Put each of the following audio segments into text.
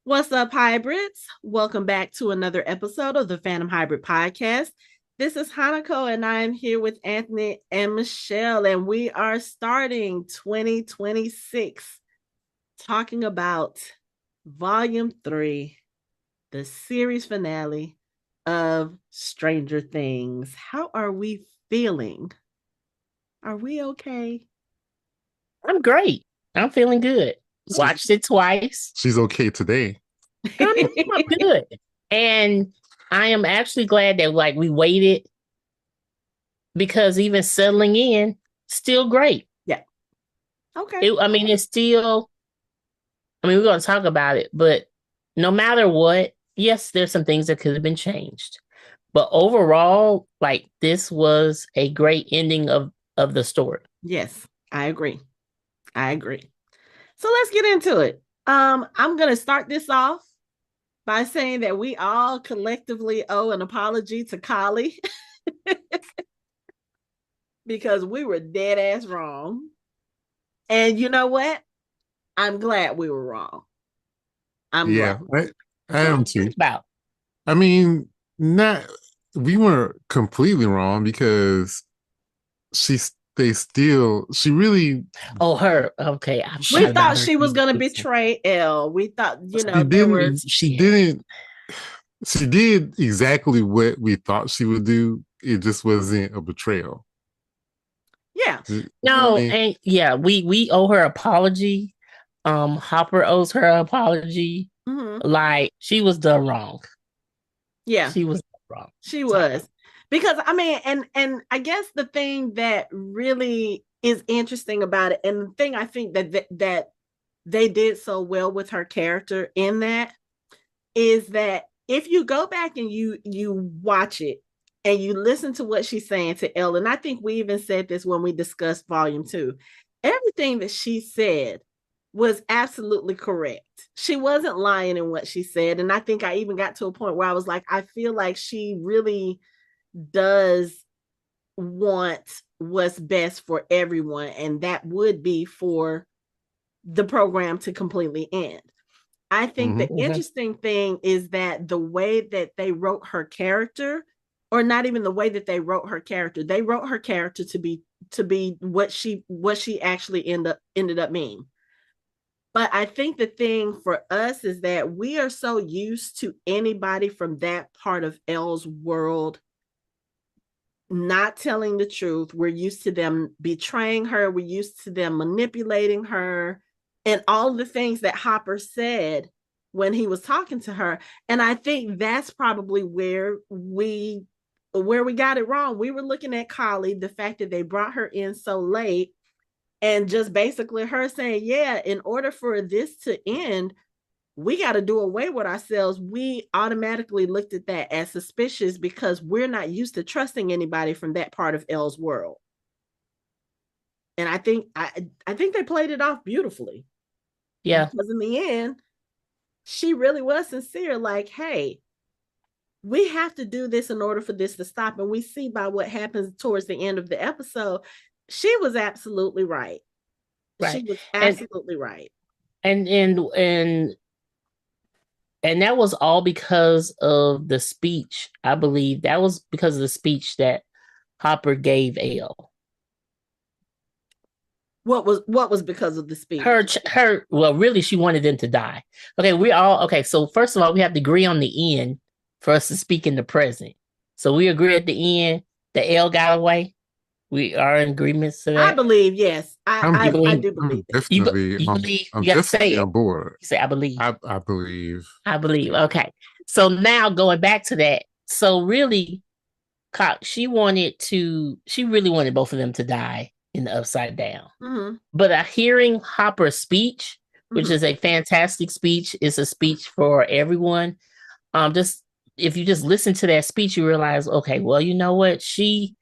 What's up, hybrids? Welcome back to another episode of the Fandom Hybrid Podcast. This is Hanako, and I am here with Anthony and Michelle, and we are starting 2026 talking about Volume 3, the series finale of Stranger Things. How are we feeling? Are we okay? I'm great. I'm feeling good. Watched it twice. She's okay today. I'm good. And I am actually glad that we waited because even settling in, still great. Yeah. Okay. It's still, we're going to talk about it, but no matter what, yes, there's some things that could have been changed. But overall, this was a great ending of the story. Yes, I agree. So let's get into it. I'm going to start this off by saying that we all collectively owe an apology to Kali because we were dead ass wrong. And you know what? I'm glad we were wrong. I am too. About. I mean, not we weren't completely wrong because she really. Oh, her. Okay. We thought she was going to betray Elle. We thought, she did exactly what we thought she would do. It just wasn't a betrayal. Yeah. No, and yeah, we owe her apology. Hopper owes her an apology. Mm-hmm. Like, she was done wrong. Yeah. She was wrong. She was. Because and I guess the thing that really is interesting about it, and the thing I think that they did so well with her character in that, is that if you go back and you watch it and you listen to what she's saying to Elle, and I think we even said this when we discussed Volume 2, everything that she said was absolutely correct. She wasn't lying in what she said. And I think I even got to a point where I was like, I feel like she really does want what's best for everyone, and that would be for the program to completely end. I think the interesting thing is that the way that they wrote her character, or not even the way that they wrote her character, they wrote her character to be what she actually ended up being. But I think the thing for us is that we are so used to anybody from that part of Elle's world not telling the truth. We're used to them betraying her. We're used to them manipulating her and all the things that Hopper said when he was talking to her. And I think that's probably where we got it wrong. We were looking at Kali, the fact that they brought her in so late, and just basically her saying, yeah, in order for this to end, we got to do away with ourselves. We automatically looked at that as suspicious because we're not used to trusting anybody from that part of Elle's world. And I think they played it off beautifully. Yeah. Because in the end, she really was sincere. Like, hey, we have to do this in order for this to stop. And we see by what happens towards the end of the episode, she was absolutely right. She was absolutely right. And that was all because of the speech. I believe that was because of the speech that Hopper gave Elle. What was because of the speech? Well, really, she wanted them to die. Okay, so first of all, we have to agree on the end for us to speak in the present. So we agree at the end that Elle got away. We are in agreement to that. I believe, yes. I do believe. You believe? I'm you got to say it. On board. You say, I believe. I believe. I believe. Okay. So now going back to that. So really, she really wanted both of them to die in the Upside Down. Mm-hmm. But hearing Hopper's speech, which is a fantastic speech, is a speech for everyone. Just if you just listen to that speech, you realize, okay, well, you know what? She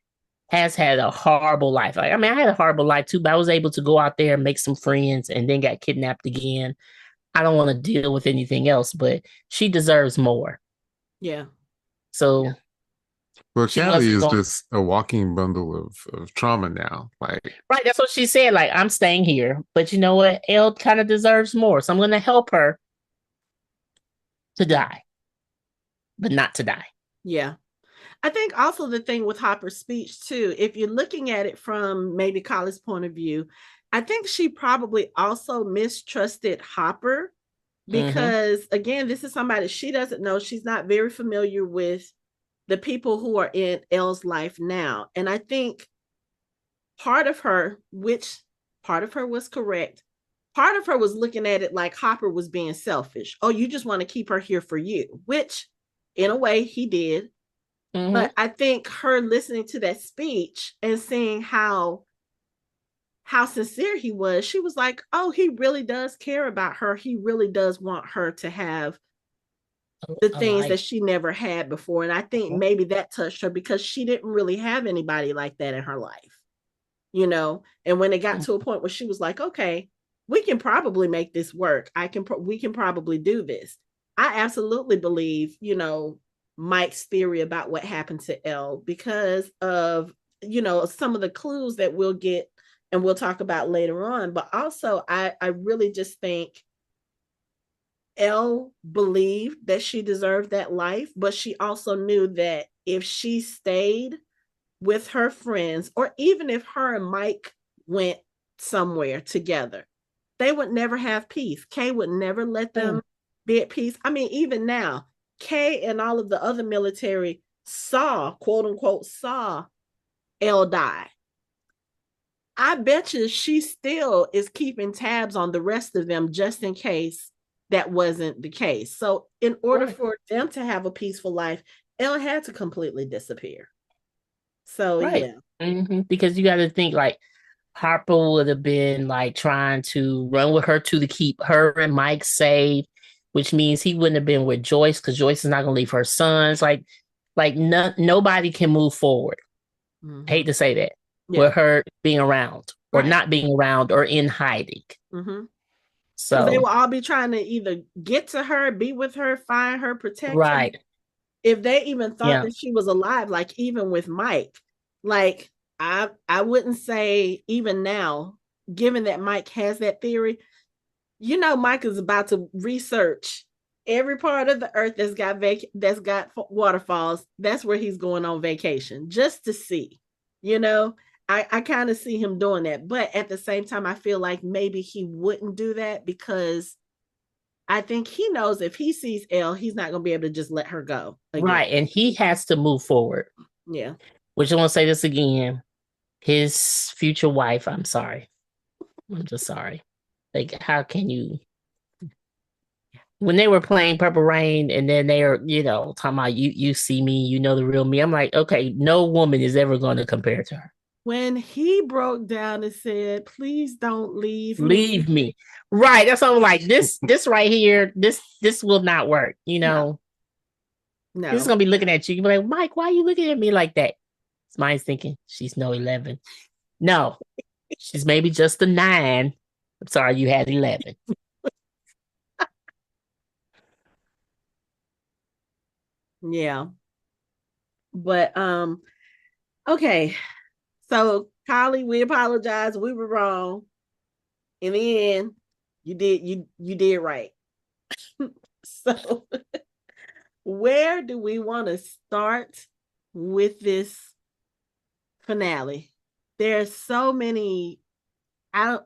has had a horrible life. I had a horrible life too, but I was able to go out there and make some friends and then got kidnapped again. I don't want to deal with anything else, but she deserves more. Yeah. So. Well, Callie is just a walking bundle of trauma now. Right, that's what she said. Like, I'm staying here, but you know what? Elle kind of deserves more, so I'm going to help her to die, but not to die. Yeah. I think also the thing with Hopper's speech too, if you're looking at it from maybe Kali's point of view, I think she probably also mistrusted Hopper because again, this is somebody she doesn't know. She's not very familiar with the people who are in Elle's life now. And I think part of her, which part of her was correct, part of her was looking at it like Hopper was being selfish. Oh, you just want to keep her here for you, which in a way he did. But I think her listening to that speech and seeing how sincere he was, she was like, oh, he really does care about her. He really does want her to have the things that she never had before. And I think maybe that touched her because she didn't really have anybody like that in her life, you know? And when it got to a point where she was like, okay, we can probably make this work. We can probably do this. I absolutely believe, you know, Mike's theory about what happened to Elle because of, you know, some of the clues that we'll get and we'll talk about later on. But also, I really just think Elle believed that she deserved that life, but she also knew that if she stayed with her friends, or even if her and Mike went somewhere together, they would never have peace. Kay would never let them be at peace. I mean, even now, Kay and all of the other military saw, quote unquote, saw Elle die. I bet you she still is keeping tabs on the rest of them just in case that wasn't the case. So, in order for them to have a peaceful life, Elle had to completely disappear. So, yeah. Because you got to think like Harper would have been like trying to run with her to keep her and Mike safe, which means he wouldn't have been with Joyce because Joyce is not going to leave her sons. Nobody can move forward. Hate to say that. With her being around or not being around or in hiding. So they will all be trying to either get to her, be with her, find her, protect her. If they even thought that she was alive, like even with Mike, like I wouldn't say even now, given that Mike has that theory, you know, Mike is about to research every part of the earth that's got waterfalls. That's where he's going on vacation just to see, you know. I kind of see him doing that. But at the same time, I feel like maybe he wouldn't do that because I think he knows if he sees Elle, he's not going to be able to just let her go again. Right. And he has to move forward. Yeah. Which I want to say this again. His future wife, I'm sorry. I'm just sorry. Like, how can you? When they were playing Purple Rain and then they are, you know, talking about you see me, you know the real me. I'm like, okay, no woman is ever going to compare to her. When he broke down and said, please don't leave me. Right. That's what I'm like. This right here, this will not work, you know. No. This is gonna be looking at you. You'll be like, Mike, why are you looking at me like that? Mine's thinking she's no 11. No, she's maybe just a 9. I'm sorry, you had 11. Yeah. But okay. So Kali, we apologize. We were wrong. In the end, you did right. So where do we want to start with this finale? There's so many. I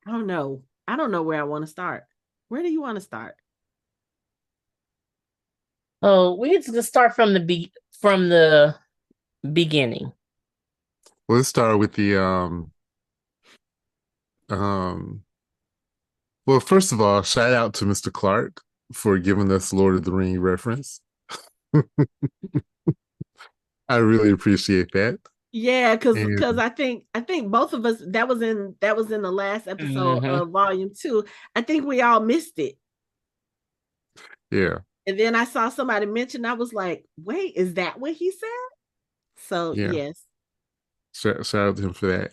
don't know. I don't know where I want to start. Where do you want to start? Oh, we need to start from the beginning. Let's start with the well, first of all, shout out to Mr. Clark for giving us Lord of the Ring reference. I really appreciate that. Yeah, because I think both of us that was in the last episode of Volume 2. I think we all missed it. Yeah. And then I saw somebody mention, I was like, wait, is that what he said? So yes. Shout out to him for that.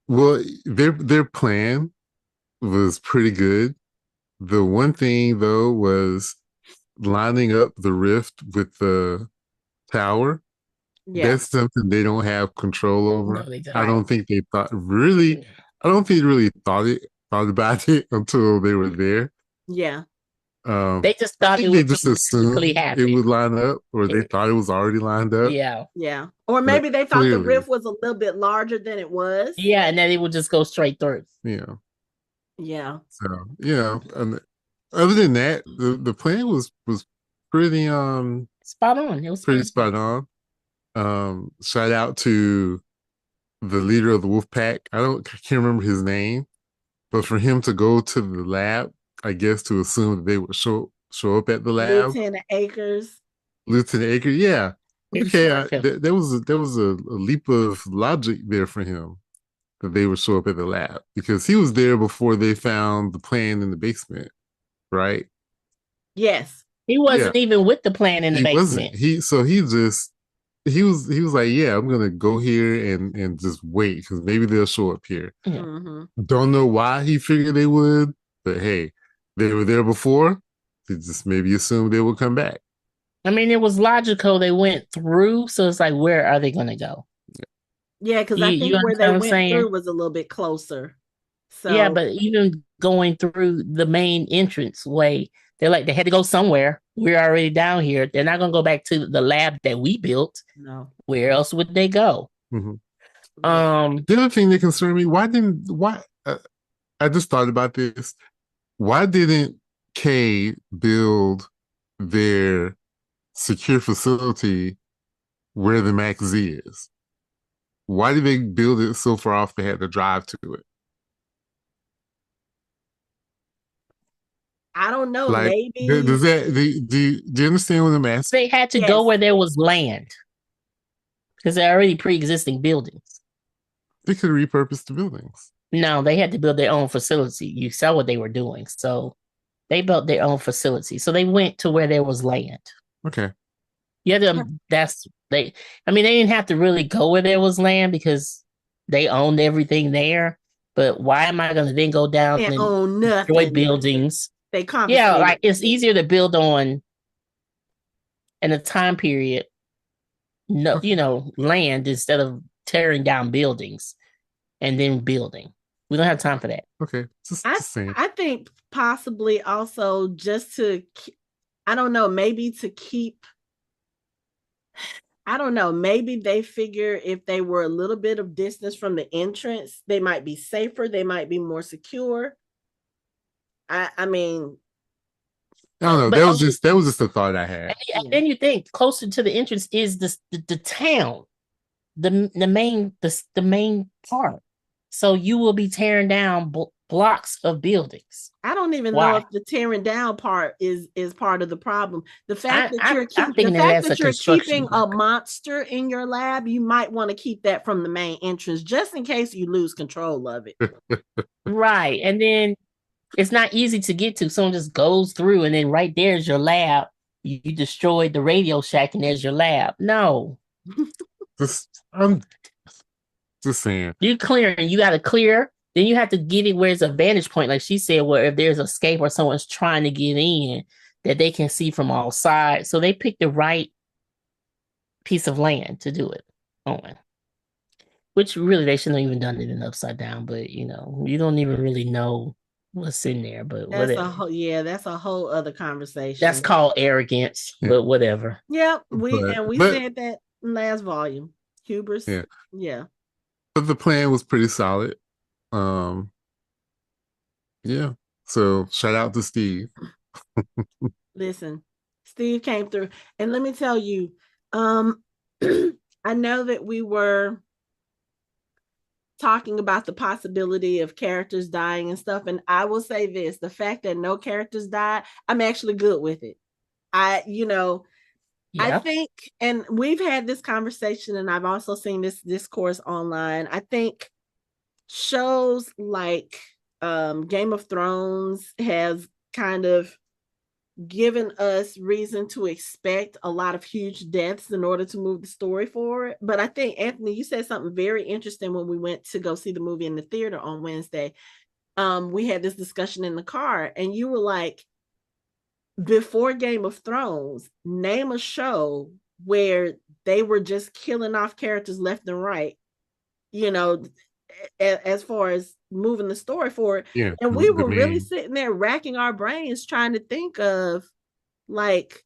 Well, their plan was pretty good. The one thing though was lining up the rift with the tower. Yeah. That's something they don't have control over. No, I don't think they thought really. I don't think they really thought thought about it until they were there. Yeah. They just I thought it think they would just be magically assumed it happen. would line up, or they thought it was already lined up. Yeah. Yeah. Or But maybe they thought the clearly, rift was a little bit larger than it was. Yeah, and then it would just go straight through. Yeah. So and other than that, the plan was pretty Spot on. It was pretty fantastic. spot on. Shout out to the leader of the wolf pack. I can't remember his name, but for him to go to the lab, I guess to assume that they would show up at the lab. Lieutenant Akers. Lieutenant Aker, yeah. Pretty Okay, smart film. there was a leap of logic there for him that they would show up at the lab because he was there before they found the plan in the basement, right? Yes. He Yeah, wasn't even with the plan in the he wasn't. basement. He was like, yeah, I'm gonna go here and just wait because maybe they'll show up here. Yeah. Mm-hmm. Don't know why he figured they would, but hey, they were there before. They just maybe assumed they would come back. I mean, it was logical they went through, so it's like, where are they going to go? Yeah, because I You think where understand they what I'm went saying? through was a little bit closer. Yeah, So but even going through the main entrance way, they're like, they had to go somewhere. We're already down here. They're not going to go back to the lab that we built. no. Where else would they go? Mhm. Um, The other thing that concerned me, why I just thought about this. Why didn't K build their secure facility where the Max Z is? Why did they build it so far off they had to drive to it? I don't know. Like, Maybe does that do you understand what I'm asking? they had to go yes. where there was land because they're already pre-existing buildings. They could repurpose the buildings. No, they had to build their own facility. You saw what they were doing. So they built their own facility. So they went to where there was land. Okay. Yeah, that's they. I mean, they didn't have to really go where there was land because they owned everything there. But why am I going to then go down And and own destroy nothing. buildings? They Yeah, confiscated. like it's easier to build on in a time period, no, land instead of tearing down buildings and then building. We don't have time for that. Okay. Just saying. I think possibly also just to, I don't know, maybe to keep, I don't know, maybe they figure if they were a little bit of distance from the entrance, they might be safer, they might be more secure. I mean, I don't know. But That was just a thought I had. and then you think closer to the entrance is the town, the main part. So you will be tearing down blocks of buildings. I don't even know Why? if the tearing down part is part of the problem. The fact that you're I'm the thinking fact that's a that you're construction keeping a worker. monster in your lab, you might want to keep that from the main entrance just in case you lose control of it. Right. And then it's not easy to get to. Someone just goes through and then right there's your lab. You destroyed the Radio Shack and there's your lab. No. I'm just saying. You clearing. You got to clear. Then you have to get it where it's a vantage point, like she said, where if there's escape or someone's trying to get in, that they can see from all sides. So they picked the right piece of land to do it on. Which really they shouldn't have even done it in upside down, but you don't even really know what's in there, but That's whatever. that's a whole other conversation. That's called arrogance, Yeah. but whatever. Yeah, we But said that in last volume. Hubris. Yeah. Yeah. But the plan was pretty solid. Um, yeah. So shout out to Steve. Listen, Steve came through. And let me tell you, I know that we were talking about the possibility of characters dying and stuff. And I will say this, the fact that no characters died, I'm actually good with it. I think, and we've had this conversation, and I've also seen this discourse online. I think shows like Game of Thrones has kind of given us reason to expect a lot of huge deaths in order to move the story forward. But I think, Anthony, you said something very interesting when we went to go see the movie in the theater on Wednesday. We had this discussion in the car, and you were like, before Game of Thrones, name a show where they were just killing off characters left and right, as far as moving the story forward. Yeah, And we the were really main sitting there racking our brains trying to think of like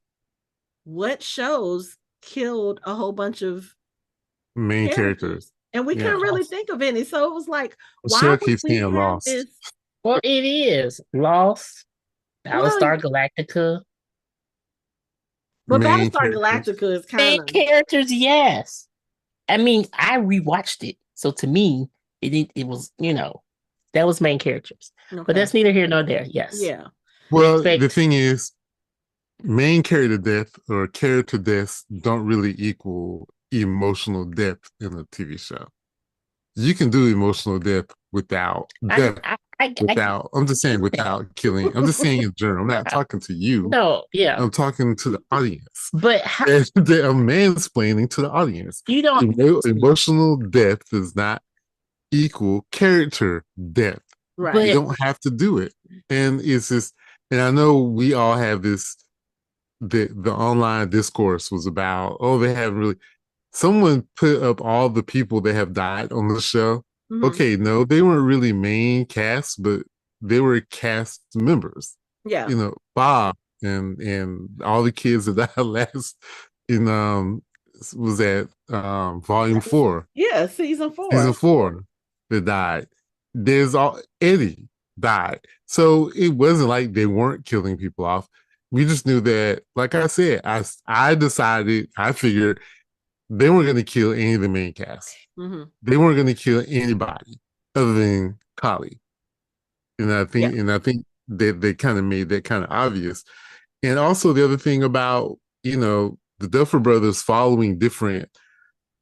what shows killed a whole bunch of main characters. characters. And we Yeah, couldn't really think of any. So it was like, the why show would keeps we getting have lost. this? Well, it is Lost, Well, Battlestar Galactica. but Main Battlestar characters. Galactica is Main kind of, characters, yes. I mean, I rewatched it, so to me, it was that was main characters. But okay. that's neither here nor there. Yes, Yeah. we Well, the expect. thing is, main character death or character deaths don't really equal emotional depth in a TV show. You can do emotional depth without I, depth, I, I, I without. I'm just saying without killing. I'm just saying in general. I'm not talking to you. no, yeah, I'm talking to the audience. but how, And I'm mansplaining to the audience. you don't. Emotional depth does not equal character depth. Right. You But don't have to do it. And it's just, and I know we all have this, the online discourse was about, oh, they haven't really, someone put up all the people that have died on the show. Mhm. Okay, no, they weren't really main cast, but they were cast members. Yeah. You know, Bob and all the kids that died last in was that volume 4, Yeah, season season 4. 4 that died. There's all Eddie died. So it wasn't like they weren't killing people off. We just knew that, like I said, I decided, I figured they weren't going to kill any of the main cast. Mm-hmm. They weren't going to kill anybody other than Kali. And I think, Yeah. that they kind of made that kind of obvious. And also the other thing about, the Duffer Brothers following different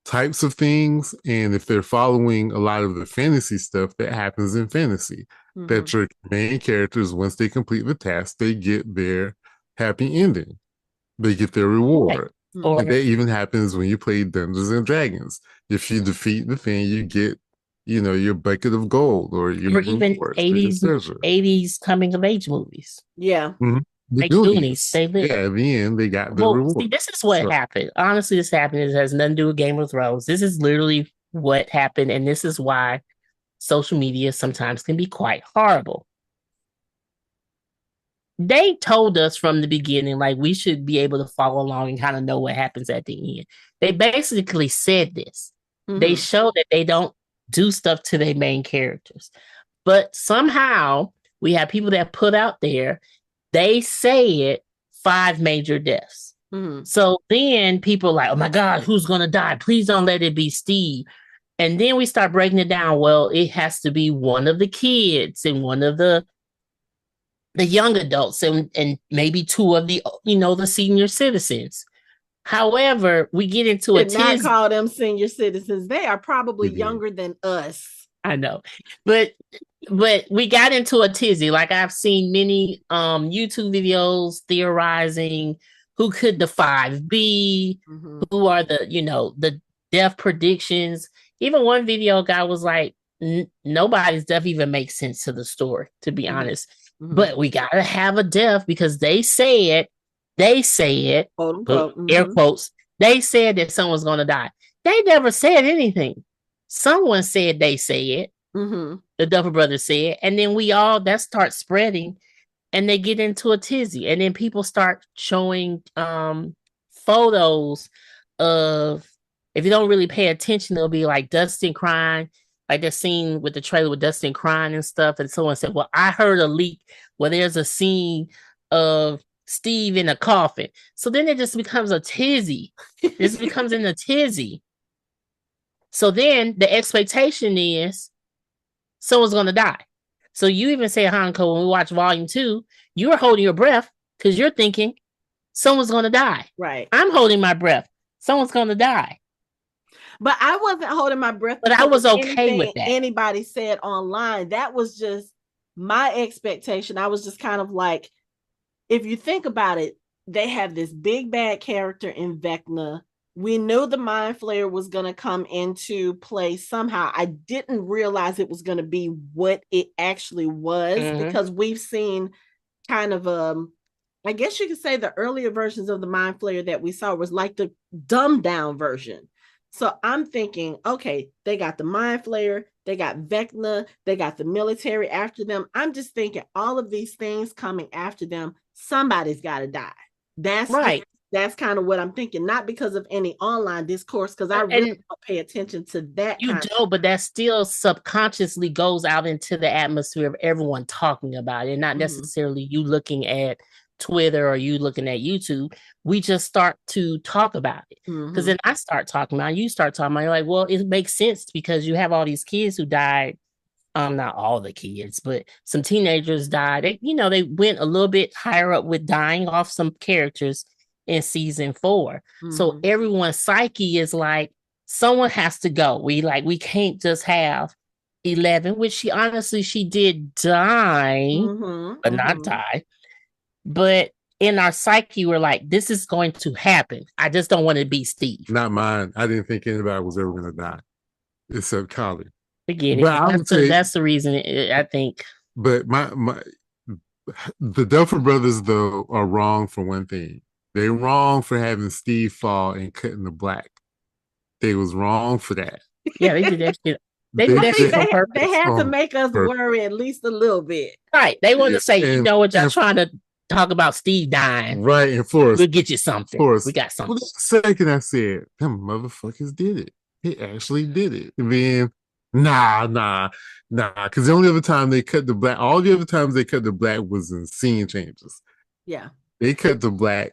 types of things, and if they're following a lot of the fantasy stuff that happens in fantasy, Mm-hmm. that your main characters, once they complete the task, they get their happy ending. They get their reward. Mhm. or And that even happens when you play Dungeons and Dragons. If you defeat the thing, you get, your bucket of gold or your or even rewards or your treasure. 80s coming of age movies. Yeah. The Like Goonies. Goonies, they live. Yeah, at the end, they got the Well, reward. see, this is what So- happened. Honestly, this happened. It has nothing to do with Game of Thrones. This is literally what happened, and this is why social media sometimes can be quite horrible. They told us from the beginning, like, we should be able to follow along and kind of know what happens at the end. They basically said this. Mhm. They show that they don't do stuff to their main characters. But somehow we have people that put out there, they say it 5 major deaths. Mhm. So then people are like, oh my God, who's going to die? Please don't let it be Steve. And then we start breaking it down. Well, it has to be one of the kids and one of the young adults and maybe 2 of the, the senior citizens. However, we get into a Did not tizzy. call them senior citizens. They are probably Mhm. younger than us. I know, but we got into a tizzy. Like, I've seen many YouTube videos theorizing who could the 5 be, Mhm. who are the the death predictions. Even one video guy was like, nobody's death even makes sense to the story, to be Mhm. honest. Mhm. But we gotta have a death because they say it, Quote unquote. air Mhm. quotes, they said that someone's gonna die. They never said anything. Someone said they say it. Mhm. The Duffer Brothers said, and then that starts spreading, and they get into a tizzy, and then people start showing photos of, if you don't really pay attention, it'll be like Dustin crying, like the scene with the trailer with Dustin crying and stuff. And someone said, well, I heard a leak where there's a scene of Steve in a coffin. So then it just becomes a tizzy. This becomes in a tizzy. So then the expectation is someone's going to die. So you even say, Hanko, when we watch volume 2, you're holding your breath because you're thinking someone's going to die. Right. I'm holding my breath. Someone's going to die. But I wasn't holding my breath. But I because was of okay with anything that. Anybody said online. That was just my expectation. I was just kind of like, if you think about it, they have this big bad character in Vecna. We knew the Mind Flayer was going to come into play somehow. I didn't realize it was going to be what it actually was, because we've seen kind of I guess you could say the earlier versions of the Mind Flayer that we saw was like the dumbed down version. So I'm thinking, okay, they got the Mind Flayer, they got Vecna, they got the military after them. I'm just thinking all of these things coming after them, somebody's got to die. That's just, Right. that's kind of what I'm thinking, not because of any online discourse, because I really And don't pay attention to that you kind of. don't, but that still subconsciously goes out into the atmosphere of everyone talking about it, not Mhm. necessarily you looking at Twitter or you looking at YouTube. We just start to talk about it. Because Mhm. then I start talking about it, you start talking about it, you're like, well, it makes sense because you have all these kids who died. Not all the kids, but some teenagers died. They went a little bit higher up with dying off some characters in season 4. So Mhm. everyone's psyche is like, someone has to go. We can't just have 11, which she did die, Mhm. but not Mhm. die. But in our psyche, we're like, this is going to happen. I just don't want to be Steve. Not mine. I didn't think anybody was ever going to die except Collie. Forget it. But I would say, That's the reason I think. but my the Duffer Brothers though are wrong for one thing. They're wrong for having Steve fall and cutting the black. They was wrong for that. Yeah, they did that shit. They did I that think shit on they purpose. had to on make us purpose. worry at least a little bit. Right. They want Yeah, to say, you and know what, y'all and trying to talk about Steve dying. right, and We'll get you something. We got for something. the second I said, them motherfuckers did it. They actually did it. And then nah. Because the only other time they cut the black, all the other times they cut the black was in scene changes. Yeah. They cut the black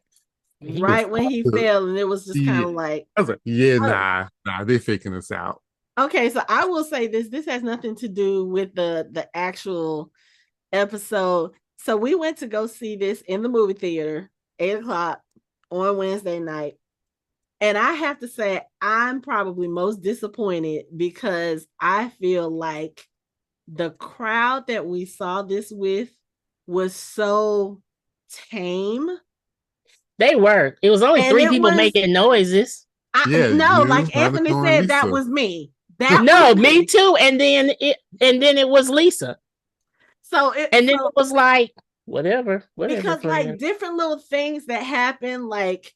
He was Right when he fell, and it was just kind yeah. of like, I was like, yeah, oh. they faking us out. Okay, so I will say this. This has nothing to do with the actual episode. So we went to go see this in the movie theater, 8 o'clock on Wednesday night. And I have to say, I'm probably most disappointed because I feel like the crowd that we saw this with was so tame. They were. It was only And three it people was, making noises. Yeah, no, you, like Anthony Monica, and said, that Lisa. was me. That was No, me me. too. And then it was Lisa. And then So it was like, whatever because like friend. different little things that happen, like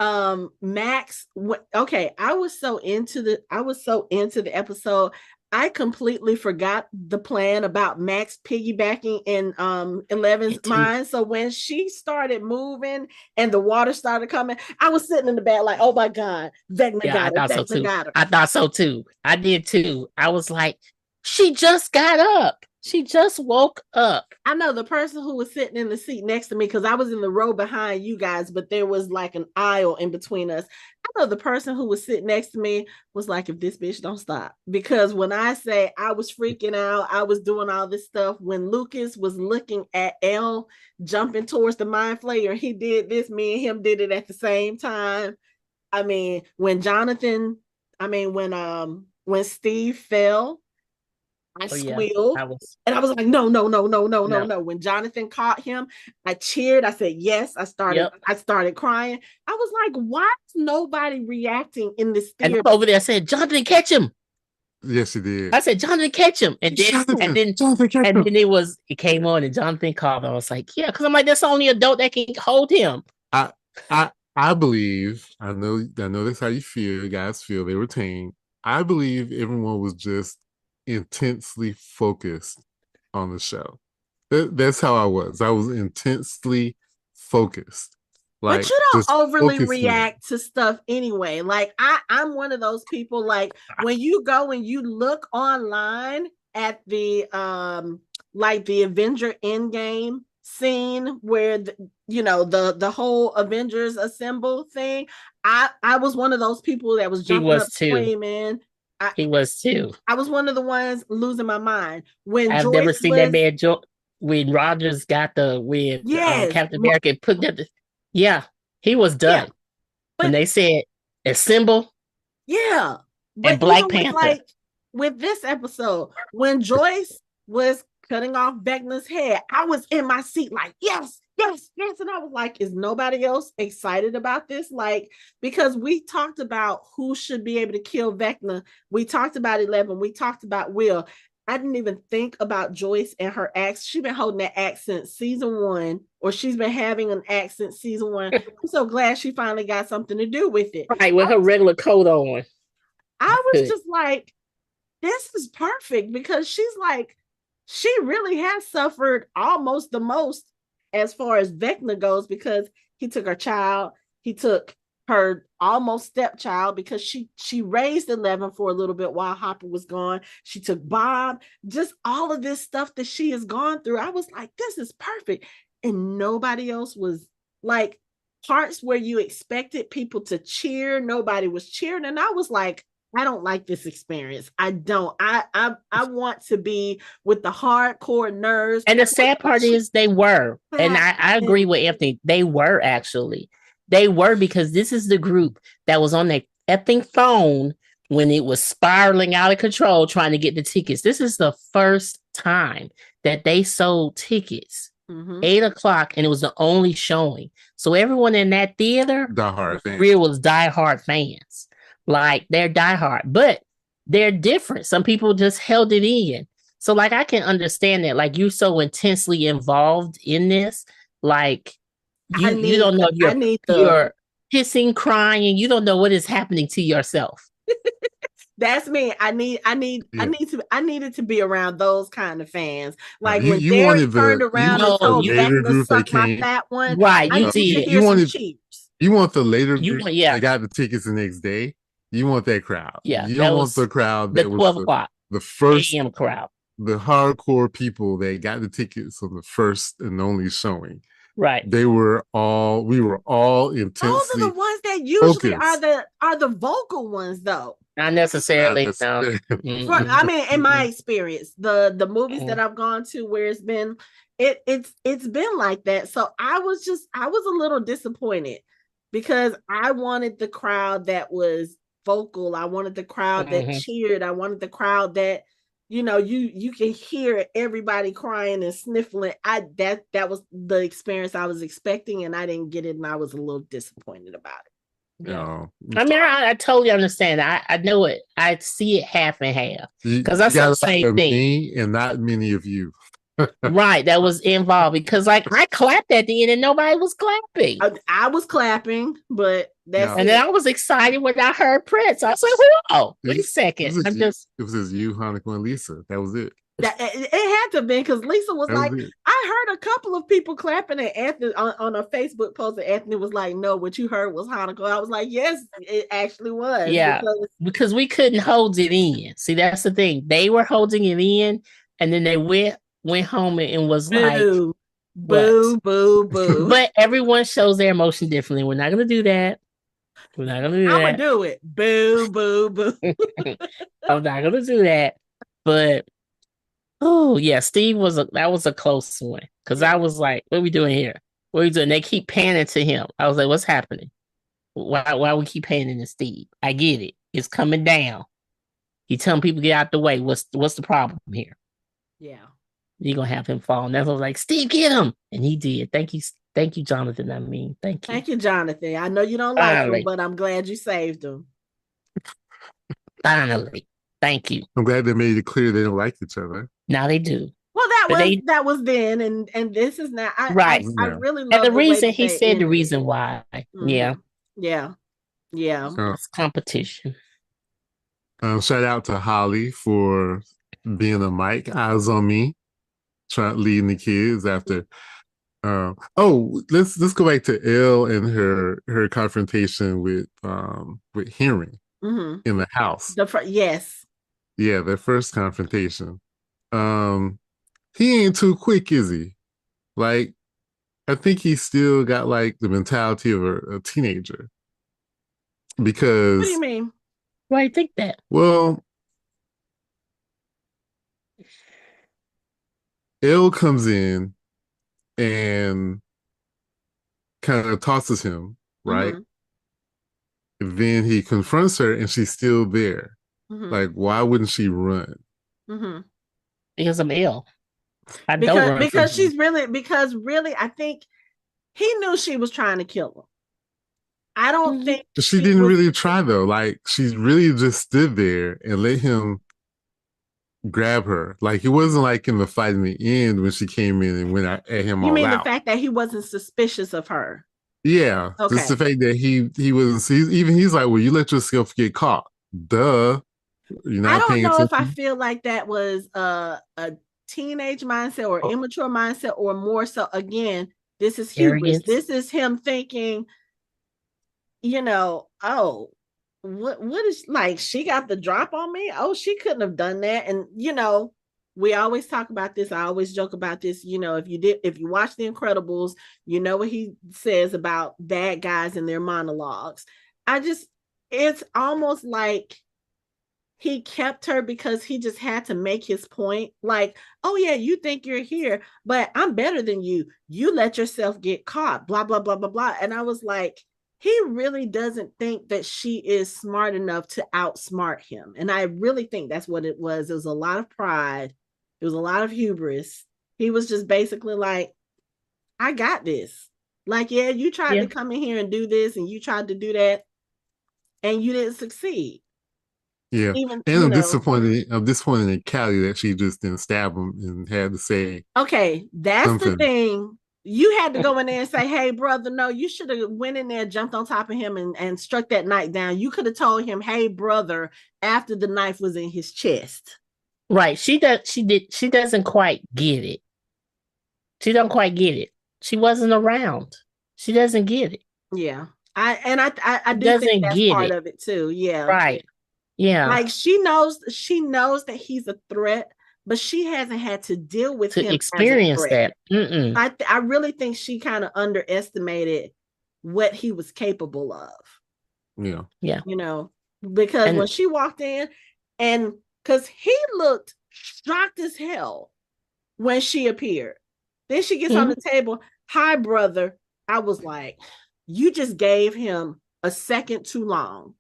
Max, okay, I was so into the episode, I completely forgot the plan about Max piggybacking in Me Eleven's too. mind. So when she started moving and the water started coming, I was sitting in the back like, oh my god, Vecna Yeah, I got her, thought so Vecna too. got her. I thought so too. I did too. I was like, she just got up. She just woke up. I know the person who was sitting in the seat next to me, because I was in the row behind you guys, but there was like an aisle in between us. I know the person who was sitting next to me was like, if this bitch don't stop. Because when I say I was freaking out, I was doing all this stuff. When Lucas was looking at Elle jumping towards the Mind Flayer, he did this, me and him did it at the same time. I mean, when Steve fell, I Oh yeah, squealed. I was. And I was like, no, no, no, no, no, no, No. no. When Jonathan caught him, I cheered. I said, yes. Yep. I started crying. I was like, why is nobody reacting in this And theater? I'm over there said, Jonathan, catch him. Yes, he did. I said, Jonathan, catch him. And then and then Jonathan, catch and him. then it came on and Jonathan called. I was like, yeah, because I'm like, that's the only adult that can hold him. I I believe, I know that's how you feel, you guys feel they were tame. I believe everyone was just intensely focused on the show. That's how I was. I was intensely focused. But Like you don't just overly focusing. react to stuff anyway. Like I'm one of those people, like when you go and you look online at the like the Avenger Endgame scene where the whole Avengers assemble thing. I was one of those people that was He jumping was up too. screaming. I, He was too. I was one of the ones losing my mind when I've never Joyce seen that was, man when Rogers got when yes, Captain America put that. Yeah, he was yeah, done when but they said assemble yeah, and but Black even with Panther. like with this episode, when Joyce was cutting off Vecna's head, I was in my seat like, yes, yes, yes. And I was like, is nobody else excited about this? Like, because we talked about who should be able to kill Vecna. We talked about 11. We talked about Will. I didn't even think about Joyce and her axe. She's been holding that axe since season 1, or she's been having an axe since season 1. I'm so glad she finally got something to do with it. Right, with her regular coat on. I was just like, this is perfect because she's like, she really has suffered almost the most as far as Vecna goes because he took her child, he took her almost stepchild because she raised 11 for a little bit while Hopper was gone. She took Bob, just all of this stuff that she has gone through. I was like, this is perfect. And nobody else was like parts where you expected people to cheer, nobody was cheering. And I was like, I don't like this experience. I don't. I want to be with the hardcore nerds. And the sad part is they were. And I agree with Anthony. They were actually. They were because this is the group that was on their effing phone when it was spiraling out of control trying to get the tickets. This is the first time that they sold tickets. 8:00, and it was the only showing. So everyone in that theater was diehard fans. Like they're diehard, but they're different. Some people just held it in. So like I can understand that. Like you're so intensely involved in this. Like you don't know if you're pissing, crying, you don't know what is happening to yourself. That's me. I needed to be around those kind of fans. Like when Derek turned around and told Vecna to suck my fat one. Right, you did. You want the later group that got the tickets the next day. You want that crowd. Yeah. You don't want the crowd that was 12 o'clock. The first AM crowd. The hardcore people that got the tickets on the first and only showing. Right. We were all intensely. Those are the ones that usually are the vocal ones though. Not necessarily. No. I mean, in my experience, the movies that I've gone to where it's been been like that. So I was a little disappointed because I wanted the crowd that was vocal. I wanted the crowd that cheered. I wanted the crowd that, you know, you can hear everybody crying and sniffling. That was the experience I was expecting, and I didn't get it, and I was a little disappointed about it. No. I mean, I totally understand. I know it. I see it half and half because that's the same thing. Me and not many of you. Right, that was involved because like I clapped at the end and nobody was clapping. I was clapping, but that's and then I was excited when I heard Prince. I was like, "Whoa, wait a second!" It was just you, Hanukkah, and Lisa. That was it. It had to have been because Lisa was like, I heard a couple of people clapping at Anthony on a Facebook post, and Anthony was like, "No, what you heard was Hanukkah." I was like, "Yes, it actually was." Yeah, because we couldn't hold it in. See, that's the thing. They were holding it in, and then they went home and was boo, boo, boo, boo. But everyone shows their emotion differently. We're not going to do that. I'm going to do it. Boo, boo, boo. I'm not going to do that. But, oh, yeah, Steve that was a close one. Because I was like, what are we doing here? What are we doing? They keep panning to him. I was like, what's happening? Why we keep panning to Steve? I get it. It's coming down. He telling people get out the way. What's the problem here? Yeah. You're gonna have him fall. And that's what I was like, Steve, get him. And he did. Thank you, Jonathan. I mean, thank you. Thank you, Jonathan. I know you don't like him, but I'm glad you saved him. Finally. Thank you. I'm glad they made it clear they don't like each other. Now they do. Well, that was then, and this is now. I really love and the reason he said the reason why. Mm-hmm. Yeah. It's competition. Shout out to Holly for being a mic, eyes on me. Leading the kids after let's go back to Elle and her confrontation with Henry in the house. Yes. Yeah, their first confrontation. He ain't too quick, is he? Like, I think he still got like the mentality of a teenager. Because what do you mean? Why do you think that? Well, Elle comes in and kind of tosses him, right? Then he confronts her and she's still there. Like, why wouldn't she run? Because I'm ill. Because really, I think he knew she was trying to kill him. I don't think she didn't really try though. Like, she really just stood there and let him grab her. Like, it wasn't like in the fight in the end when she came in and went at him. You mean the fact that he wasn't suspicious of her? Yeah, okay. Just the fact that he wasn't. He's like, well, you let yourself get caught. duh, you're I not don't paying know if I attention. feel like that was a teenage mindset or Oh, immature mindset, or more so, again, this is hubris. arrogance. This is him thinking, oh, what is, like, she got the drop on me? Oh, she couldn't have done that. And we always talk about this. I always joke about this. If you watch The Incredibles, you know what he says about bad guys and their monologues. I just It's almost like he kept her because he just had to make his point. Like, oh yeah, you think you're here, but I'm better than you. You let yourself get caught, blah, blah, blah, blah, blah. And I was like, he really doesn't think that she is smart enough to outsmart him. And I really think that's what it was. It was a lot of pride. It was a lot of hubris. He was just basically like, I got this. Like, yeah, you tried to Yeah. come in here and do this, and you tried to do that, and you didn't succeed. Yeah, Even, and I'm disappointed in Callie that she just didn't stab him and had to say okay, that's the something. thing. You had to go in there and say, hey, brother, no, you should have went in there, jumped on top of him, and struck that knife down. You could have told him, hey, brother, after the knife was in his chest. Right. She doesn't quite get it. She don't quite get it. She wasn't around. She doesn't get it. Yeah. I She do think doesn't that's get part it. of it too. Yeah. Right. Yeah. Like, she knows that he's a threat, but she hasn't had to deal with To him as a experience threat. that. Mm-mm. I really think she kind of underestimated what he was capable of. Yeah, Yeah. you know, because when And she walked in, and because he looked shocked as hell when she appeared. Then she gets on mhm, the table. Hi, brother. I was like, you just gave him a second too long,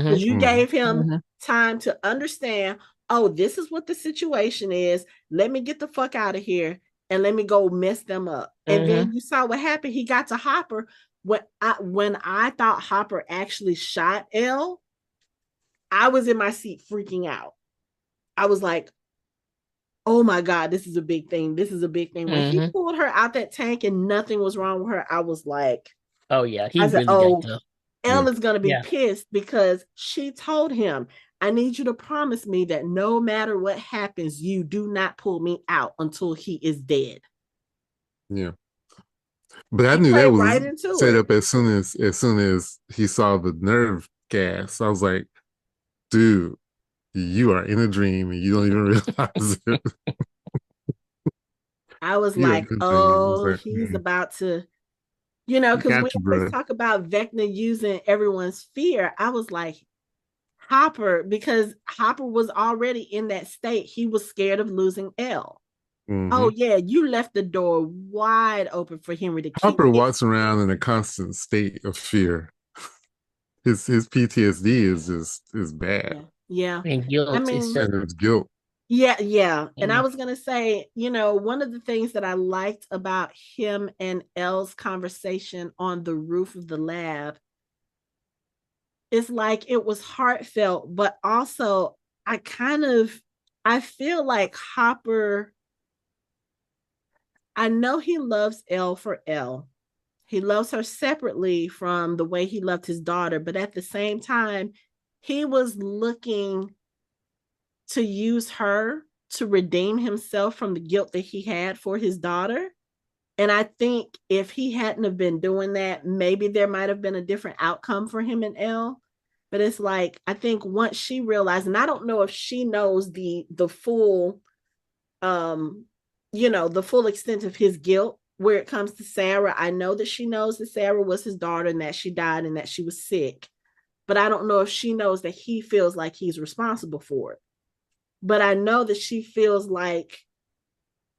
because mhm, you mm-hmm. gave him mhm, time to understand, oh, this is what the situation is. Let me get the fuck out of here and let me go mess them up. And then mhm. you saw what happened. He got to Hopper. When I thought Hopper actually shot Elle, I was in my seat freaking out. I was like, oh my God, this is a big thing. This is a big thing. When he Mhm. pulled her out that tank and nothing was wrong with her, I was like, Oh yeah, he I said, really got oh, the Yeah. Elle is going to be yeah. pissed because she told him, I need you to promise me that no matter what happens, you do not pull me out until he is dead. Yeah. But I He knew that played was right into set it. up as soon as he saw the nerve gas. I was like, dude, you are in a dream and you don't even realize it. I was You are in like, a dream. I was oh, like, he's about to, because we got you, always bro. talk about Vecna using everyone's fear. I was like, Hopper, because Hopper was already in that state. He was scared of losing Elle. Mm-hmm. Oh yeah, you left the door wide open for Henry to keep Hopper getting. walks around in a constant state of fear. His PTSD is bad, Yeah, yeah. And I guilt is mean, just and it's guilt. yeah, yeah. And I mm, was gonna say, one of the things that I liked about him and Elle's conversation on the roof of the lab is, like, it was heartfelt, but also I feel like Hopper, I know he loves Elle for Elle. He loves her separately from the way he loved his daughter, but at the same time, he was looking to use her to redeem himself from the guilt that he had for his daughter. And I think if he hadn't have been doing that, maybe there might have been a different outcome for him and Elle. But it's like, I think once she realized, and I don't know if she knows the full um the full extent of his guilt where it comes to Sarah. I know that she knows that Sarah was his daughter and that she died and that she was sick, but I don't know if she knows that he feels like he's responsible for it. But I know that she feels like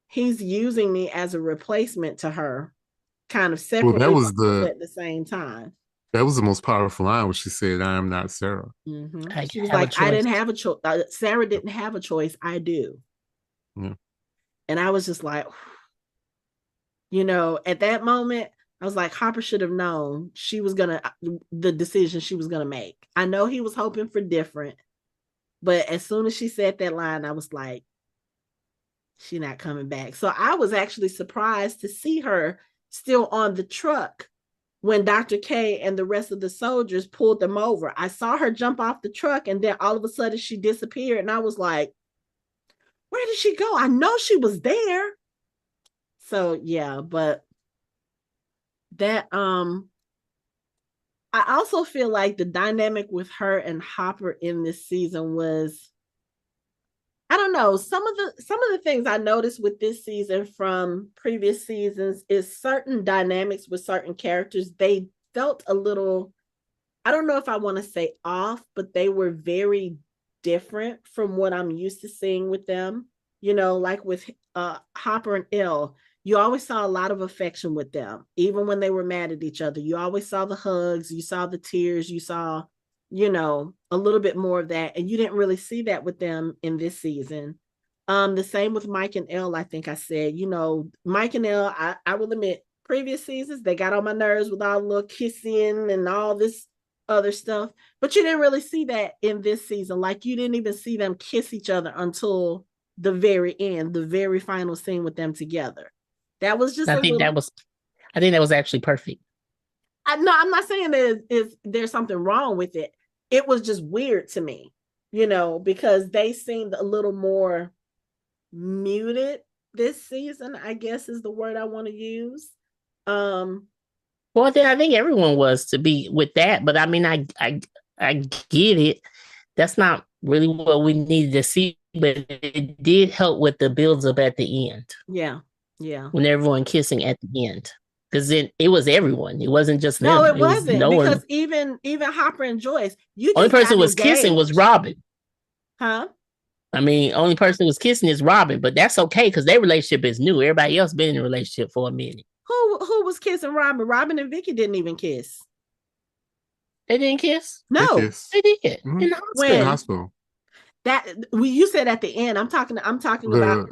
he's using me as a replacement to her, kind of Well, that separately was but also the at the same time. that was the most powerful line when she said, "I am not Sarah." I She was have a like, I choice. didn't have a choice. Sarah didn't have a choice. I do. Yeah. And I was just like, at that moment, I was like, Hopper should have known the decision she was gonna make. I know he was hoping for different, but as soon as she said that line, I was like, she not coming back. So I was actually surprised to see her still on the truck when Dr. K and the rest of the soldiers pulled them over. I saw her jump off the truck and then all of a sudden she disappeared. And I was like, where did she go? I know she was there. So yeah, but that I also feel like the dynamic with her and Hopper in this season was, I don't know, some of the things I noticed with this season from previous seasons is certain dynamics with certain characters. They felt a little, I don't know if I want to say off, but they were very different from what I'm used to seeing with them. Like with Hopper and Elle, you always saw a lot of affection with them, even when they were mad at each other. You always saw the hugs, you saw the tears, you saw, a little bit more of that. And you didn't really see that with them in this season. The same with Mike and Elle, I think I said, Mike and Elle, I will admit, previous seasons, they got on my nerves with all the little kissing and all this other stuff. But you didn't really see that in this season. Like you didn't even see them kiss each other until the very end, the very final scene with them together. That was just I a think little. that was, I think that was actually perfect. No, I'm not saying there's something wrong with it. It was just weird to me, because they seemed a little more muted this season, I guess is the word I want to use. Um, Well, then I think everyone was to be with that, but I mean, I get it. That's not really what we needed to see, but it did help with the builds up at the end yeah, yeah. when everyone kissing at the end, because then it was everyone. It wasn't just No, them. it It was wasn't no one. because even Hopper and Joyce, you Only just person got who was kissing was engaged, Robin. huh? I mean, only person who was kissing is Robin, but that's okay because their relationship is new. Everybody else been in a relationship for a minute. Who was kissing Robin? Robin and Vicky didn't even kiss. They didn't kiss. They No, kiss. They did Mm-hmm. in the In the hospital. when hospital. that you said at the end. I'm talking about. The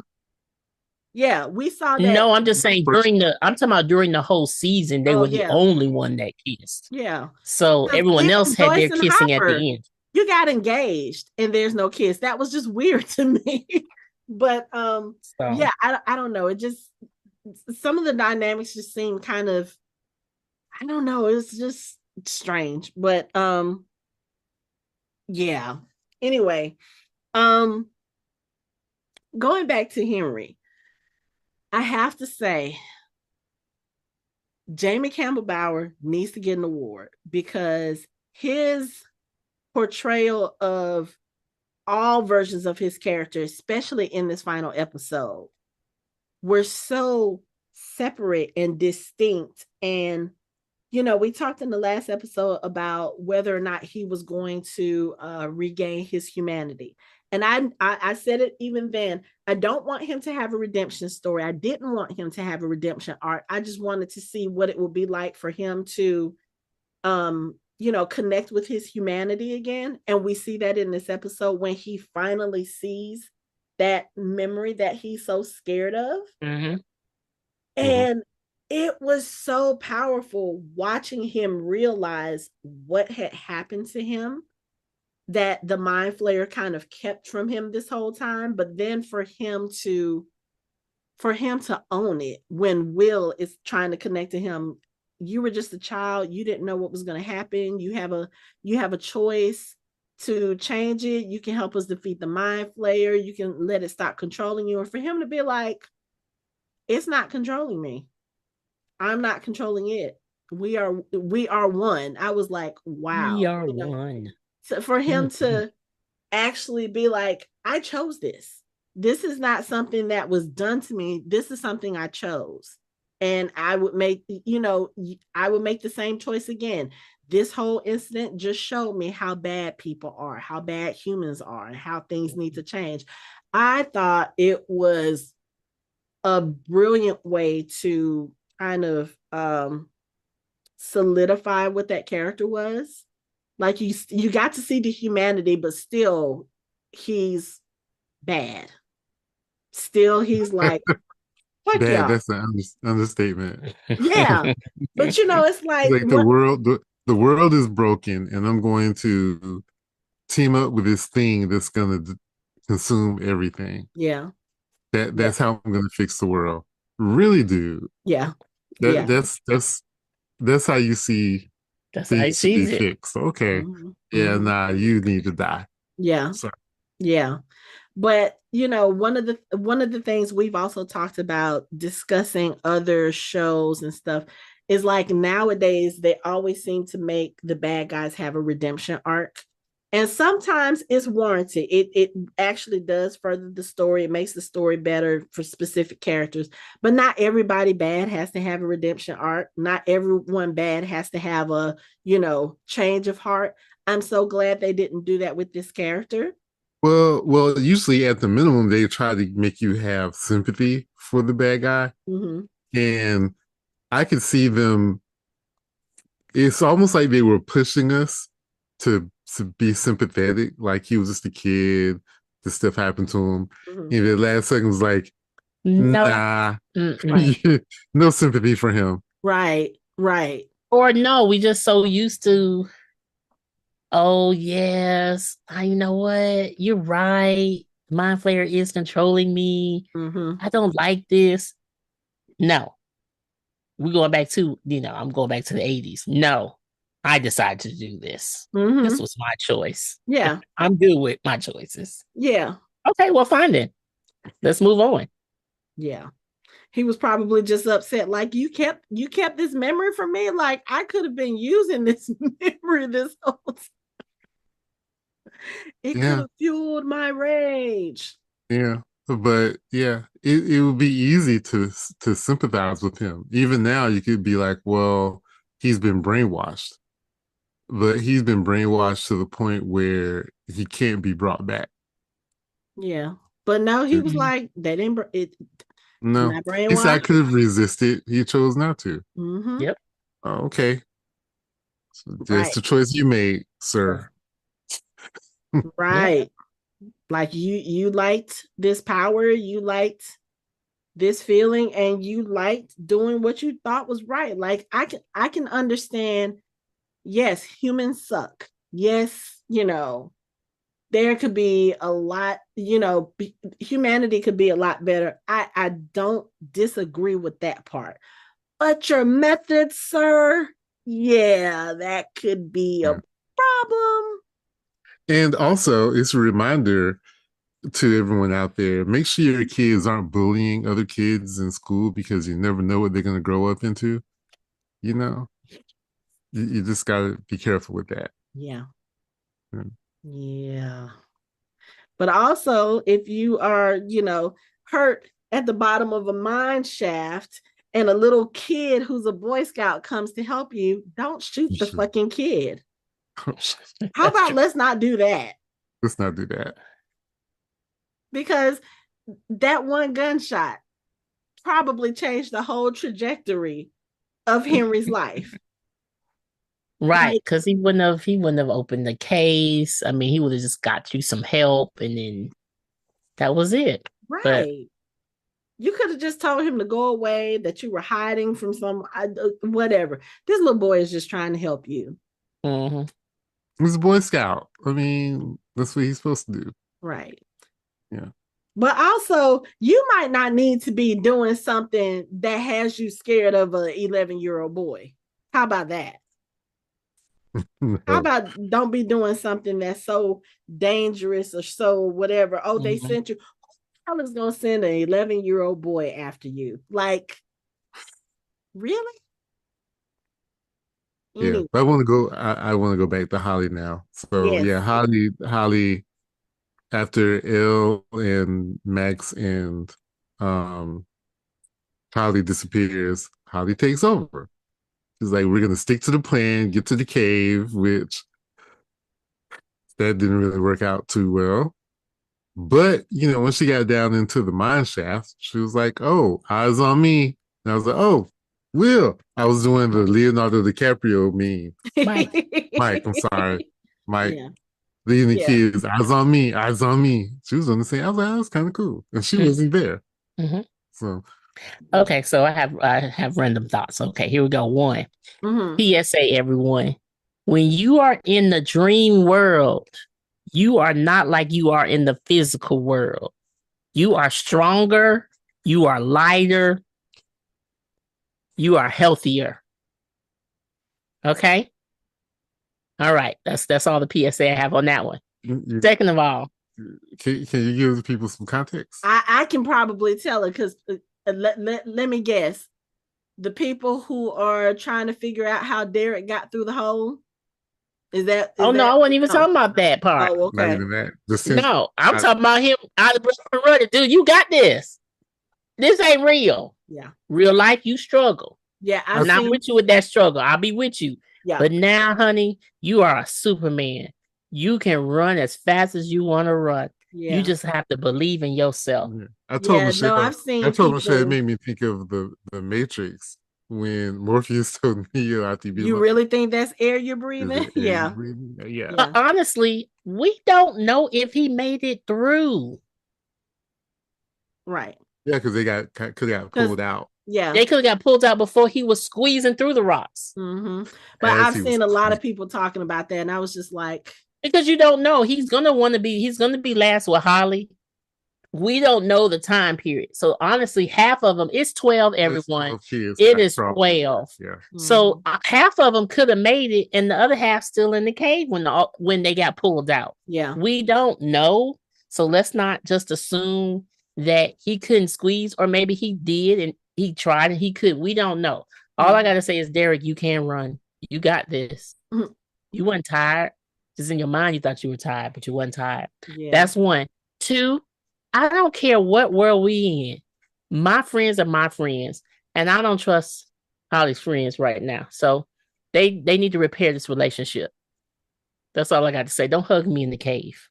Yeah, we saw that. No, I'm just saying first, I'm talking about during the whole season, they Oh were the yeah, only one that kissed. yeah. So Because everyone else even had Joyce their and kissing at Hopper, the end. you got engaged and there's no kiss. That was just weird to me. But So yeah, I don't know. It just, some of the dynamics just seem kind of, I don't know. It's just strange. But yeah. Anyway, um, going back to Henry, I have to say Jamie Campbell Bower needs to get an award because his portrayal of all versions of his character, especially in this final episode, were so separate and distinct. And, we talked in the last episode about whether or not he was going to regain his humanity. And I said it even then. I don't want him to have a redemption story. I didn't want him to have a redemption arc. I just wanted to see what it would be like for him to connect with his humanity again. And we see that in this episode when he finally sees that memory that he's so scared of. mm-hmm. And it was so powerful watching him realize what had happened to him, that the mind flayer kind of kept from him this whole time. But then for him to own it when Will is trying to connect to him. You were just a child. You didn't know what was going to happen. You have a choice to change it. You can help us defeat the mind flayer. You can let it stop controlling you. And for him to be like, it's not controlling me. I'm not controlling it. We are one. I was like, We wow. are one. So for him to actually be like, I chose this. This is not something that was done to me. This is something I chose. And I would make the same choice again. This whole incident just showed me how bad people are, how bad humans are, and how things need to change. I thought it was a brilliant way to kind of solidify what that character was. Like you got to see the humanity, but still he's bad. Still he's like, fuck bad. y'all. That's an understatement. Yeah. But it's It's like like what. the world is broken, and I'm going to team up with this thing that's going to consume everything. Yeah. Yeah. That's how I'm going to fix the world. Really, dude. Yeah. That Yeah. that's that's how you see That's how he things should be sees it. fixed. Okay. Mhm, Yeah, mhm. nah, you need to die. Yeah, So yeah. But one of the things we've also talked about discussing other shows and stuff is like nowadays they always seem to make the bad guys have a redemption arc. And sometimes it's warranted. It actually does further the story. It makes the story better for specific characters. But not everybody bad has to have a redemption arc. Not everyone bad has to have a, change of heart. I'm so glad they didn't do that with this character. usually at the minimum they try to make you have sympathy for the bad guy. Mm-hmm. And I could see them, it's almost like they were pushing us to be sympathetic. Like he was just a kid, this stuff happened to him. Mm-hmm. And the last second was like, No. nah, Mm-mm. no sympathy for him. Right, right. Or no, we just so used to, oh yes, I you know what? You're right. Mind Flayer is controlling me. Mm-hmm. I don't like this. No. We're going back to, I'm going back to the 80s. No. I decided to do this. This Mm-hmm. was my choice. Yeah, I'm good with my choices. yeah, Okay, well, fine then. Let's move on. yeah. He was probably just upset, like you kept this memory from me. Like I could have been using this memory this whole time. It could Yeah, have fueled my rage. yeah. But yeah, it would be easy to sympathize with him. Even now, you could be like, well, he's been brainwashed, but he's been brainwashed to the point where he can't be brought back. Yeah. But no, he was like, they didn't it No, my he said I brainwash. could have resisted. He chose not to. Mm-hmm. Yep. Oh, okay, so that's Right. the choice you made, sir. Yep. Right. Like you liked this power, you liked this feeling, and you liked doing what you thought was right. Like I can understand, yes, humans suck. Yes, there could be a lot, humanity could be a lot better. I don't disagree with that part. But your method, sir, yeah, that could be a Yeah. problem. And also, it's a reminder to everyone out there: make sure your kids aren't bullying other kids in school because you never know what they're going to grow up into. You know, you just got to be careful with that. Yeah. Yeah. Yeah. But also, if you are, hurt at the bottom of a mine shaft and a little kid who's a Boy Scout comes to help you, don't shoot the fucking kid. How That's about true. let's not do that? Let's not do that. Because that one gunshot probably changed the whole trajectory of Henry's life. Right, Like, because he wouldn't have opened the case. I mean, he would have just got you some help and then that was it. But right. You could have just told him to go away, that you were hiding from whatever. This little boy is just trying to help you. mhm. He's a Boy Scout. I mean, that's what he's supposed to do. Right. Yeah. But also, you might not need to be doing something that has you scared of an 11-year-old boy. How about that? How No. about don't be doing something that's so dangerous or so whatever? Oh, they Mhm. sent you. I was going to send an 11-year-old boy after you. Like, really? Yeah, Anyway, but I want to go back to Holly now. So yes. yeah, Holly. After Elle and Max and um Holly disappears, Holly takes over. She's like, we're gonna stick to the plan, get to the cave, which that didn't really work out too well. But when she got down into the mine shaft, she was like, "Oh, eyes on me." And I was like, "Oh, Will." I was doing the Leonardo DiCaprio meme. Mike. Mike, I'm sorry, Mike. Yeah. Leading the Yeah. kids, eyes on me, eyes on me. She was on the same. I was like, that was kind of cool, and she Mm-hmm. wasn't there. Mm-hmm. So Okay, so I have random thoughts. Okay, here we go. One. Mm-hmm. PSA everyone. When you are in the dream world, you are not like you are in the physical world. You are stronger, you are lighter, you are healthier. Okay. All right. That's all the PSA I have on that one. You- Second of all, can you give the people some context? I can probably tell it because let me guess. The people who are trying to figure out how Derek got through the hole. Is that oh no, I wasn't even no. talking about that part. Oh, Not okay. even that. Just since No, I'm talking about him out of breath and running. Dude, you got this. This ain't real. Yeah. Real life, you struggle. Yeah, I'm not with you with that struggle. I'll be with you. Yeah. But now, honey, you are a Superman. You can run as fast as you want to run. Yeah. You just have to believe in yourself. Yeah. I told Michelle. I've seen Michelle it made me think of the Matrix when Morpheus told Neo after he beat You him really think that's air you're breathing? up, Yeah. breathing? Yeah. But honestly, we don't know if he made it through. Right. Yeah, because they got pulled out. Yeah. They could have got pulled out before he was squeezing through the rocks. Mm-hmm. But I've seen a lot of people talking about that, and I was just like, because you don't know. He's gonna be last with Holly. We don't know the time period. So honestly, half of them, it's 12, everyone. It is 12. Yeah. So half of them could have made it, and the other half still in the cave when they got pulled out. Yeah. We don't know. So let's not just assume that he couldn't squeeze, or maybe he did and he tried and he could. We don't know. All I gotta say is, Derek, you can run. You got this. You weren't tired. Just in your mind, you thought you were tired, but you wasn't tired. Yeah. That's one. Two, I don't care what world we in. My friends are my friends, and I don't trust Holly's friends right now. So they need to repair this relationship. That's all I got to say. Don't hug me in the cave.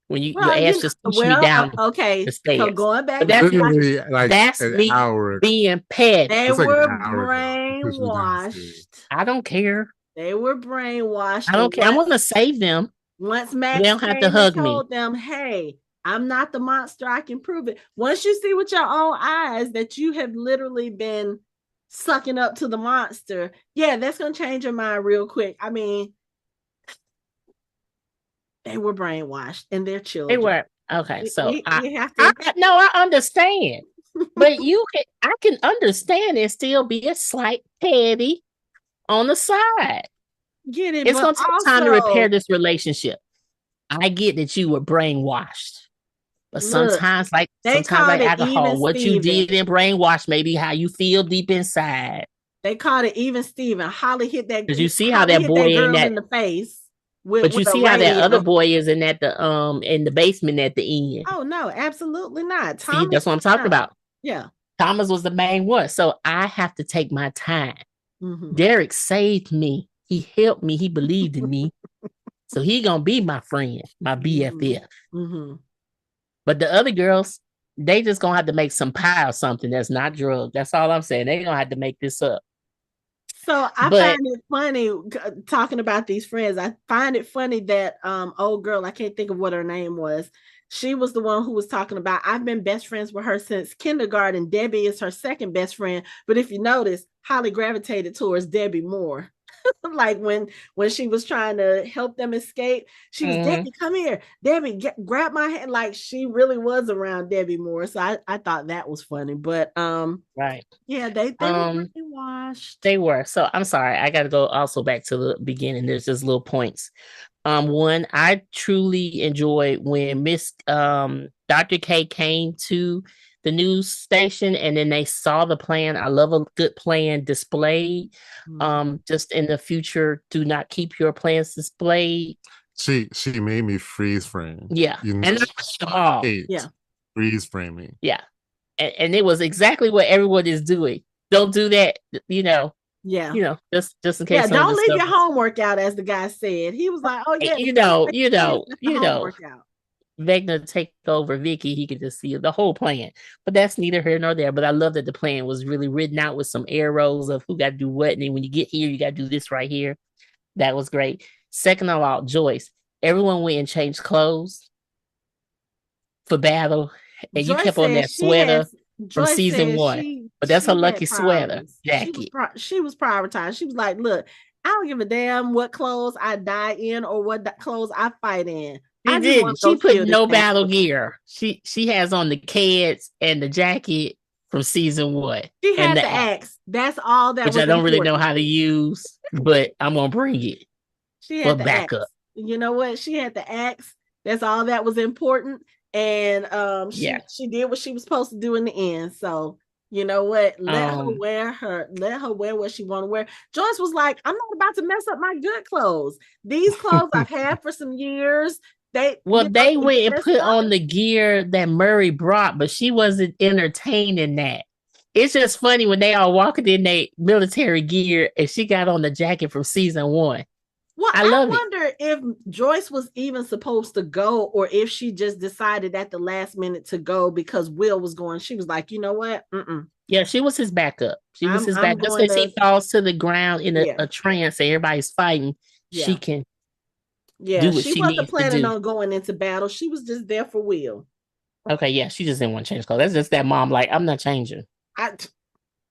When your ass just push me down. Okay. So going back, that's me hour. Being petty. They were brainwashed. I don't care. They were brainwashed. I don't care. I'm gonna save them. Once Max they don't have to hug told them, "Hey, I'm not the monster. I can prove it." Once you see with your own eyes that you have literally been sucking up to the monster, yeah, that's gonna change your mind real quick. I mean, they were brainwashed, and their children. They were okay. So we have to. I understand, but I can understand and still be a slight petty on the side. Get it? It's gonna take time to repair this relationship. I get that you were brainwashed, but sometimes like alcohol, what you did in brainwash maybe how you feel deep inside. They called it even Steven. Holly hit that because you see how that boy in the face. But you see how that other boy is in the basement at the end. Oh no, absolutely not. See, that's what I'm talking about. Yeah, Thomas was the main one, so I have to take my time. Derek saved me. He helped me. He believed in me. So he gonna be my friend, my BFF. But the other girls, they just gonna have to make some pie or something that's not drugs. That's all I'm saying. They gonna have to make this up. So I find it funny talking about these friends. I find it funny that old girl, I can't think of what her name was. She was the one who was talking about, I've been best friends with her since kindergarten. Debbie is her second best friend. But if you notice, Holly gravitated towards Debbie more. Like when she was trying to help them escape, she was, Debbie, come here. Debbie, grab my hand. Like she really was around Debbie more. So I thought that was funny. But right. Yeah, they were washed. They were. So I'm sorry. I gotta go also back to the beginning. There's just little points. One, I truly enjoyed when Miss Dr. K came to the news station and then they saw the plan. I love a good plan displayed. Just in the future, do not keep your plans displayed. She made me freeze frame. Yeah. And freeze framing. Yeah. And it was exactly what everyone is doing. Don't do that, Yeah. Just in case. Yeah, don't leave your homework out, as the guy said. He was like, "Oh yeah, you know, Vecna take over Vicky, he could just see the whole plan. But that's neither here nor there. But I love that the plan was really written out with some arrows of who got to do what. And then when you get here, you got to do this right here. That was great. Second of all, Joyce, everyone went and changed clothes for battle. And Joyce, you kept on that sweater from season 1. But that's her lucky sweater jacket. She was prioritized. She was like, look, I don't give a damn what clothes I die in or what clothes I fight in. She didn't. She put no battle gear. She has on the kids and the jacket from season 1. She had the axe. That's all that. Which I don't really know how to use. but I'm gonna bring it She for had the backup. axe. You know what? She had the axe. That's all that was important. And Yeah. she did what she was supposed to do in the end. So you know what? Let her wear what she want to wear. Joyce was like, I'm not about to mess up my good clothes. These clothes I've had for some years. They, Well, they they went get and messed put up. on the gear that Murray brought, but she wasn't entertained in that. It's just funny when they all walking in their military gear and she got on the jacket from season 1. Well, I I love it. wonder if Joyce was even supposed to go or if she just decided at the last minute to go because Will was going. She was like, you know what? Yeah, she was his backup. She was his I'm back. Just going because he to, falls to the ground in yeah, a trance and everybody's fighting, she yeah. can Yeah, do what she she wasn't needs to planning do. on going into battle. She was just there for Will. Okay, yeah, she just didn't want to change clothes. That's just that mom, like, I'm not changing. I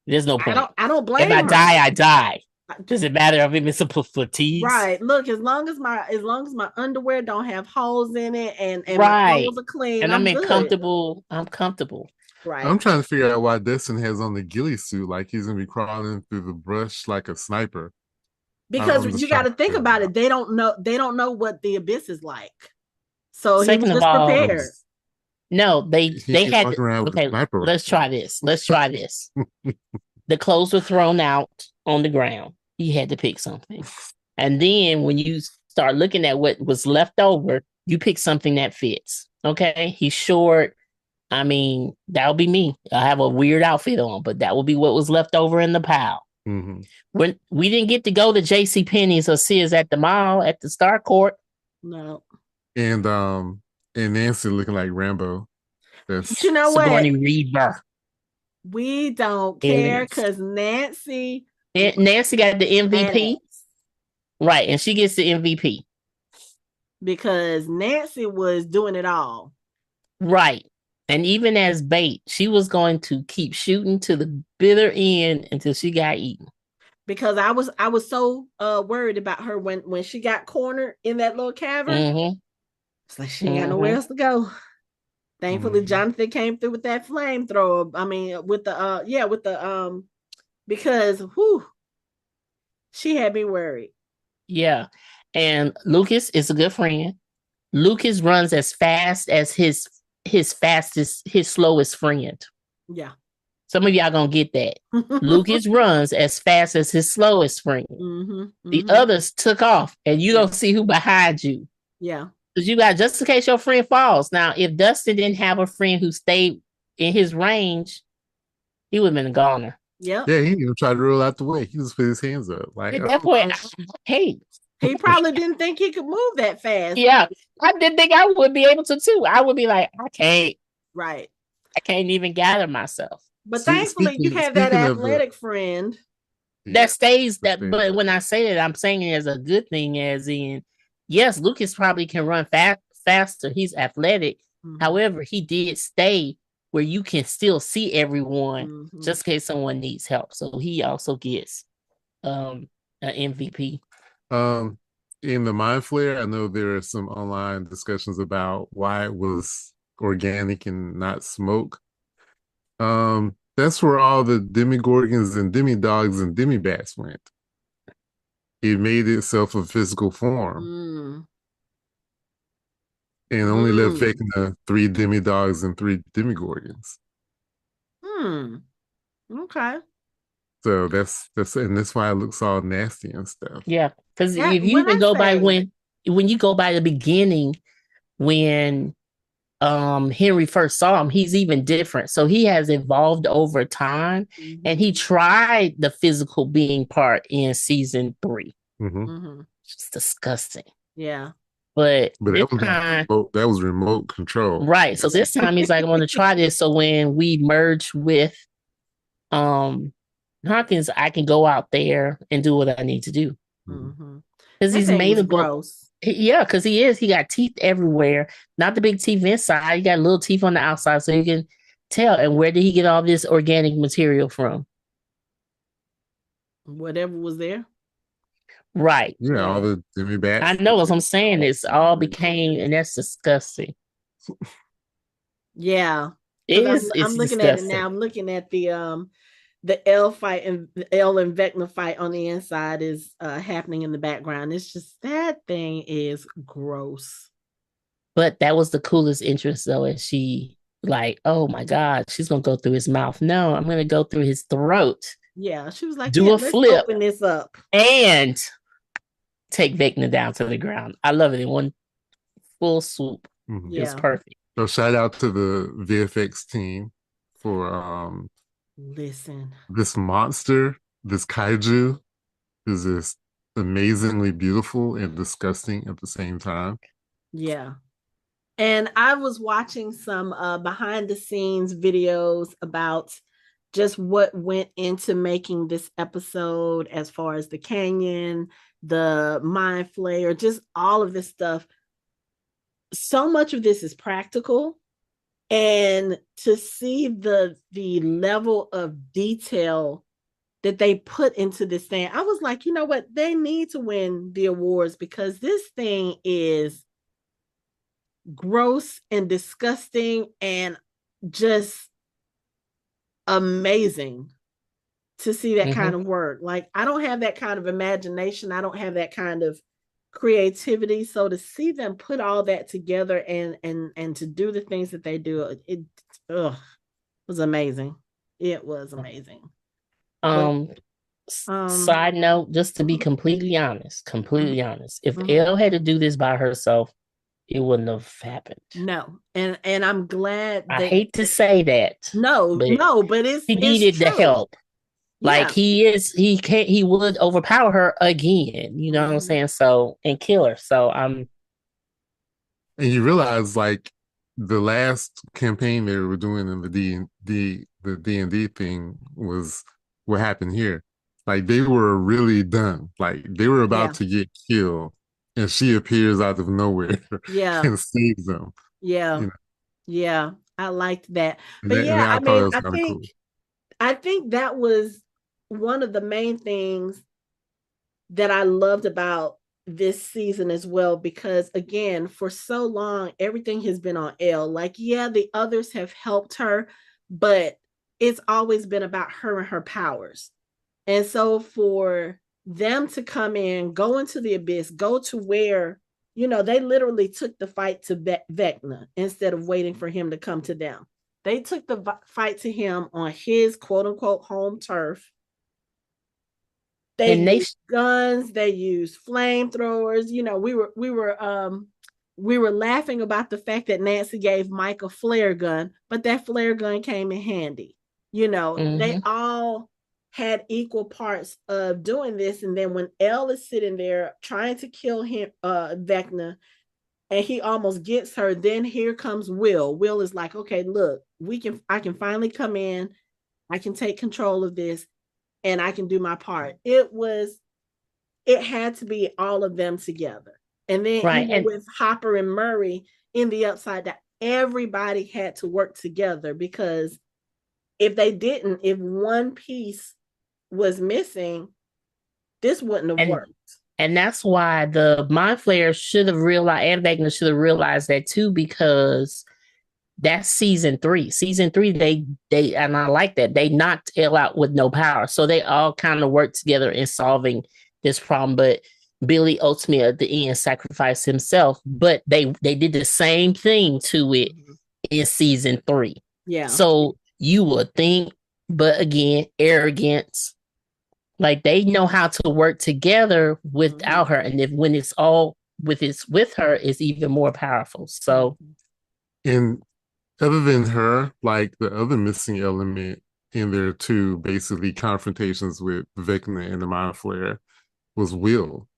There's no point. I don't If I blame her. die, I die. Does it matter if it's a fatigues? Right. Look, as long as my underwear don't have holes in it and my Right. clothes are clean, And I'm I'm in good. comfortable. I'm comfortable. Right. I'm trying to figure out why Destin has on the ghillie suit, like he's gonna be crawling through the brush like a sniper. Because I'm just you got trying to to think figure about it it. out. They don't know what the abyss is like. So he was Second of just all, Oh, prepared. no, he they ain't had walking around with a okay, sniper let's rifle. try this. Let's try this. The clothes were thrown out on the ground. He had to pick something. And then when you start looking at what was left over, you pick something that fits. Okay. He's short. I mean, that would be me. I have a weird outfit on, but that would be what was left over in the pile. Mm-hmm. When we didn't get to go to JC Penney's or Sears at the mall at the Star Court. No. And and Nancy looking like Rambo. But That's you know what? Sigourney Weaver. We don't care Aliens. because Nancy And Nancy got the MVP. badass. Right. And she gets the MVP. Because Nancy was doing it all. Right. And even as bait, she was going to keep shooting to the bitter end until she got eaten. Because I was so worried about her when she got cornered in that little cavern. Mm-hmm. It's like she ain't got nowhere else to go. Thankfully, Jonathan came through with that flamethrower. I mean, with the because whew, she had me worried. Yeah. And Lucas is a good friend. Lucas runs as fast as his slowest friend. Yeah. Some of y'all gonna get that. Lucas runs as fast as his slowest friend. The others took off, and you don't see who behind you. Yeah. Because you got just in case your friend falls. Now, if Dustin didn't have a friend who stayed in his range, he would have been a goner. Yep. Yeah, he didn't even try to roll out the way. He just put his hands up. Like, At that point, hey. He probably didn't think he could move that fast. Yeah. I didn't think I would be able to too. I would be like, I can't. Right. I can't even gather myself. But thankfully you have that athletic friend. That stays that, but when I say that, I'm saying it as a good thing, as in, yes, Lucas probably can run faster. He's athletic. However, he did stay where you can still see everyone just in case someone needs help. So he also gets an MVP. In the Mind Flare, I know there are some online discussions about why it was organic and not smoke. That's where all the demigorgons and demidogs and demibats went. It made itself a physical form. And only left Vecna 3 demidogs and 3 demigorgons. Okay. So that's why it looks all nasty and stuff. Yeah, because if you even go by when you go by the beginning, when Henry first saw him, he's even different. So he has evolved over time, and he tried the physical being part in season 3. It's disgusting. Yeah. But this time, that was remote control. Right. So this time he's like, I want to try this. So when we merge with Hawkins, I can go out there and do what I need to do. Because he's made of gross. Yeah, because he is. He got teeth everywhere. Not the big teeth inside. He got little teeth on the outside, so you can tell. And where did he get all this organic material from? Whatever was there. Right. Yeah, all the demibats. I know what I'm saying. It's all became, and that's disgusting. Yeah. It is. I'm looking disgusting. at it now. I'm looking at the the L fight and the L and Vecna fight on the inside is happening in the background. It's just that thing is gross. But that was the coolest entrance though, and she like, oh my God, she's gonna go through his mouth. No, I'm gonna go through his throat, Yeah, she was like, do "Yeah, a let's flip, open this up." and take Vecna down to the ground. I love it in one full swoop. Mhm. It was Yeah. perfect. So shout out to the VFX team for Listen. this monster, this kaiju is just amazingly beautiful and disgusting at the same time. Yeah. And I was watching some behind the scenes videos about just what went into making this episode as far as the canyon, the mind flayer, just all of this stuff. So much of this is practical, and to see the level of detail that they put into this thing, I was like, you know what? They need to win the awards because this thing is gross and disgusting and just amazing to see that Mm-hmm. kind of work. Like, I don't have that kind of imagination. I don't have that kind of creativity. So to see them put all that together and to do the things that they do, it was amazing. It was amazing. But Um, um Side note, just to be mhm, completely honest, if mhm. Elle had to do this by herself, it wouldn't have happened. No. And I'm glad I that, hate to say that, no, but no, but he it's needed the true. help. Like Yeah. he can't, he would overpower her again. You know what I'm Mhm. saying? So and kill her. So I'm And you realize like the last campaign they were doing in the D&D thing was what happened here. Like they were really done. Like they were about Yeah. to get killed and she appears out of nowhere Yeah. and saves them. Yeah. You know, Yeah. I liked that. and, But that, and yeah, I I thought mean, that was kind of cool. I think that was one of the main things that I loved about this season as well, because again, for so long, everything has been on Elle. Like, yeah, the others have helped her, but it's always been about her and her powers. And so for them to come in, go into the abyss, go to where, they literally took the fight to Vecna instead of waiting for him to come to them. They took the fight to him on his quote unquote home turf. They and they used guns, they used flamethrowers. We were laughing about the fact that Nancy gave Mike a flare gun, but that flare gun came in handy. They mm-hmm. all had equal parts of doing this. And then when Elle is sitting there trying to kill him, Vecna, and he almost gets her, then here comes Will. Will is like, okay, look, I can finally come in, I can take control of this, and I can do my part. It had to be all of them together. And then Right. even And with Hopper and Murray in the Upside Down, everybody had to work together, because if one piece was missing, this wouldn't have and worked. and that's why the mind flayer should have realized, and Vecna should have realized that too, because that's season 3. Season 3, they and I like that they knocked Elle out with no power, so they all kind of worked together in solving this problem. But Billy ultimately at the end sacrificed himself, but they did the same thing to it Mhm. in season 3. Yeah. So you would think, but again, arrogance. Like they know how to work together Mhm. without her, and if when it's all with her, it's even more powerful. So Mhm. And other than her, like the other missing element in there too, basically confrontations with Vecna and the Mind Flayer was Will.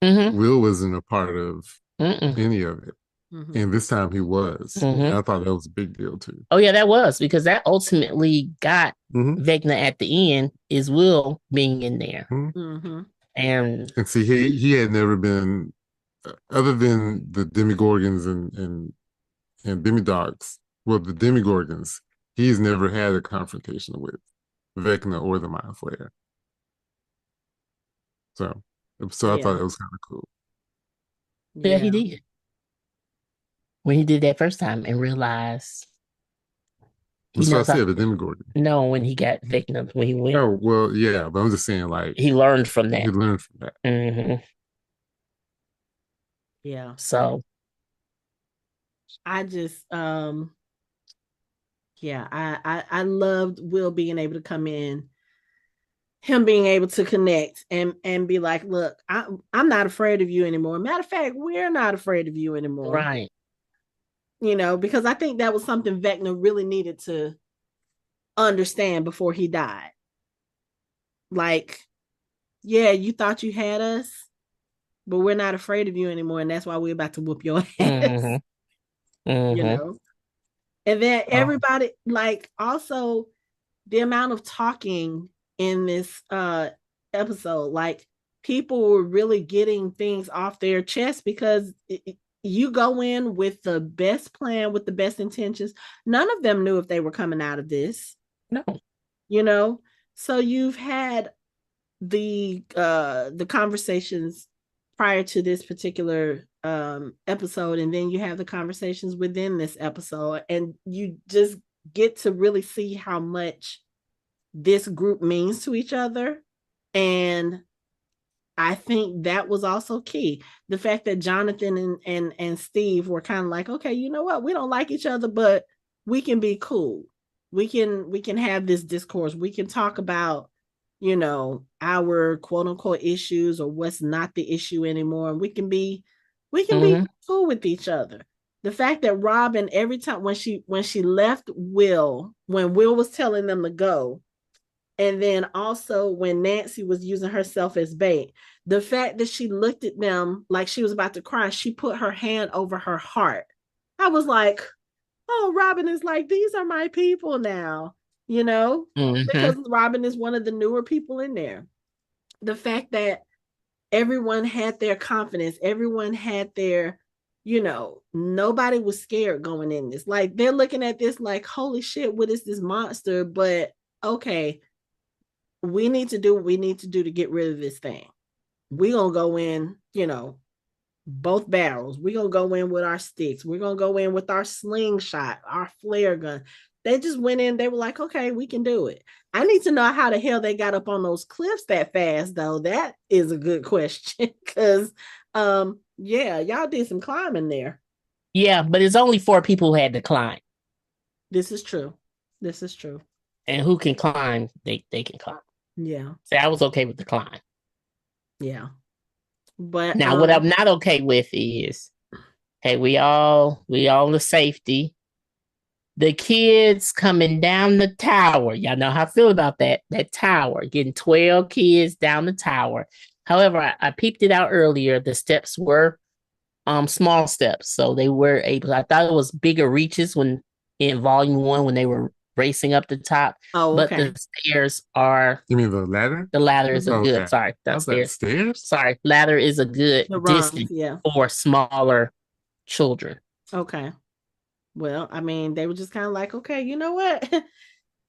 mm-hmm, Will wasn't a part of mm-mm, any of it. Mhm. And this time he was. And mm-hmm. I thought that was a big deal too. Oh yeah, that was because that ultimately got Mm-hmm. Vecna at the end is Will being in there. Mm-hmm. Mhm. And And see, he had never been, other than the Demigorgons and Demidogs, well, the Demigorgons, he's never had a confrontation with Vecna or the Mind Flayer. So, so I thought Yeah. it was kind of cool. yeah, he Yeah. did when he did that first time and realized He That's what I knows how. said, the Demogorgon. No, when he got Vecna, when he went, Oh, well, yeah, but I'm just saying, like, he learned from he that. learned from that. Hmm. Yeah. So, I just yeah, I loved Will being able to come in, him being able to connect and be like, look, I'm not afraid of you anymore. Matter of fact, we're not afraid of you anymore. right. Because I think that was something Vecna really needed to understand before he died. Like, yeah, you thought you had us, but we're not afraid of you anymore, and that's why we're about to whoop your ass. Hmm. you Hmm. know. And then Oh, everybody, like, also the amount of talking in this episode, like people were really getting things off their chest because you go in with the best plan, with the best intentions. None of them knew if they were coming out of this, no. you know. So you've had the conversations prior to this particular episode, and then you have the conversations within this episode, and you just get to really see how much this group means to each other. And I think that was also key. The fact that Jonathan and Steve were kind of like, okay, you know what? We don't like each other, but we can be cool. We can have this discourse. We can talk about, our quote unquote issues or what's not the issue anymore. And we can be Hmm. cool with each other. The fact that Robin, every time when she left Will, when Will was telling them to go, and then also when Nancy was using herself as bait, the fact that she looked at them like she was about to cry, she put her hand over her heart. I was like, oh, Robin is like, these are my people now, Hmm. because Robin is one of the newer people in there. The fact that everyone had their confidence, everyone had their, nobody was scared going in this. Like, they're looking at this like, holy shit, what is this monster? But okay, we need to do what we need to do to get rid of this thing. We're going to go in, both barrels. We're going to go in with our sticks. We're going to go in with our slingshot, our flare gun. They just went in. They were like, okay, we can do it. I need to know how the hell they got up on those cliffs that fast, though. That is a good question. Because, yeah, y'all did some climbing there. Yeah, but it's only four people who had to climb. This is true. This is true. And who can climb, they can climb. Yeah. So I was okay with the climb. Yeah. But, Now, what I'm not okay with is, hey, we all the safety. The kids coming down the tower. Y'all know how I feel about that. That tower, getting 12 kids down the tower. However, I peeped it out earlier. The steps were small steps. So they were able, I thought it was bigger reaches when in volume one when they were racing up the top. oh, But okay. the stairs are You mean the ladder? the ladder is a Mhm. good, Okay. sorry, I that's was like, stairs. stairs? Sorry, ladder is a good The rungs, distance yeah. for smaller children. Okay. Well, I mean, they were just kind of like, okay, you know what?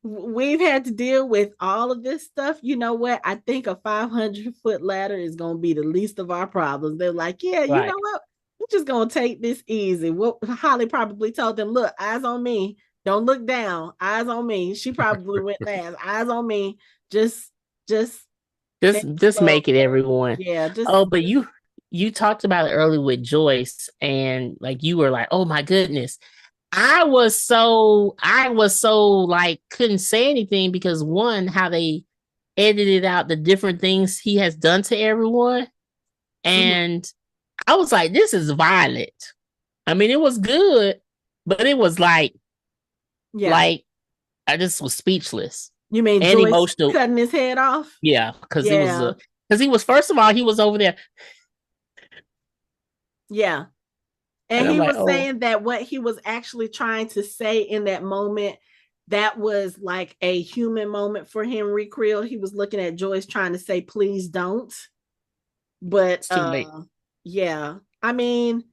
We've had to deal with all of this stuff. You know what? I think a 500-foot ladder is going to be the least of our problems. They're like, yeah, you Right. know what? We're just going to take this easy. What Holly probably told them, look, eyes on me. Don't look down. Eyes on me. She probably went last. Eyes on me. Just take it Just slow. make it everyone. Yeah, just Oh, but you talked about it earlier with Joyce and like you were like, "Oh my goodness." I was so like couldn't say anything because one how they edited out the different things he has done to everyone mhm. and I was like, this is violent. I mean, it was good, but it was Yeah. like I just was speechless You mean and Joyce emotional. cutting his head off? Yeah, Yeah. because he was first of all he was over there Yeah. And and I'm he like, was oh, saying that what he was actually trying to say in that moment, that was like a human moment for Henry Creel. He was looking at Joyce trying to say, please don't. But it's too late. yeah. I mean,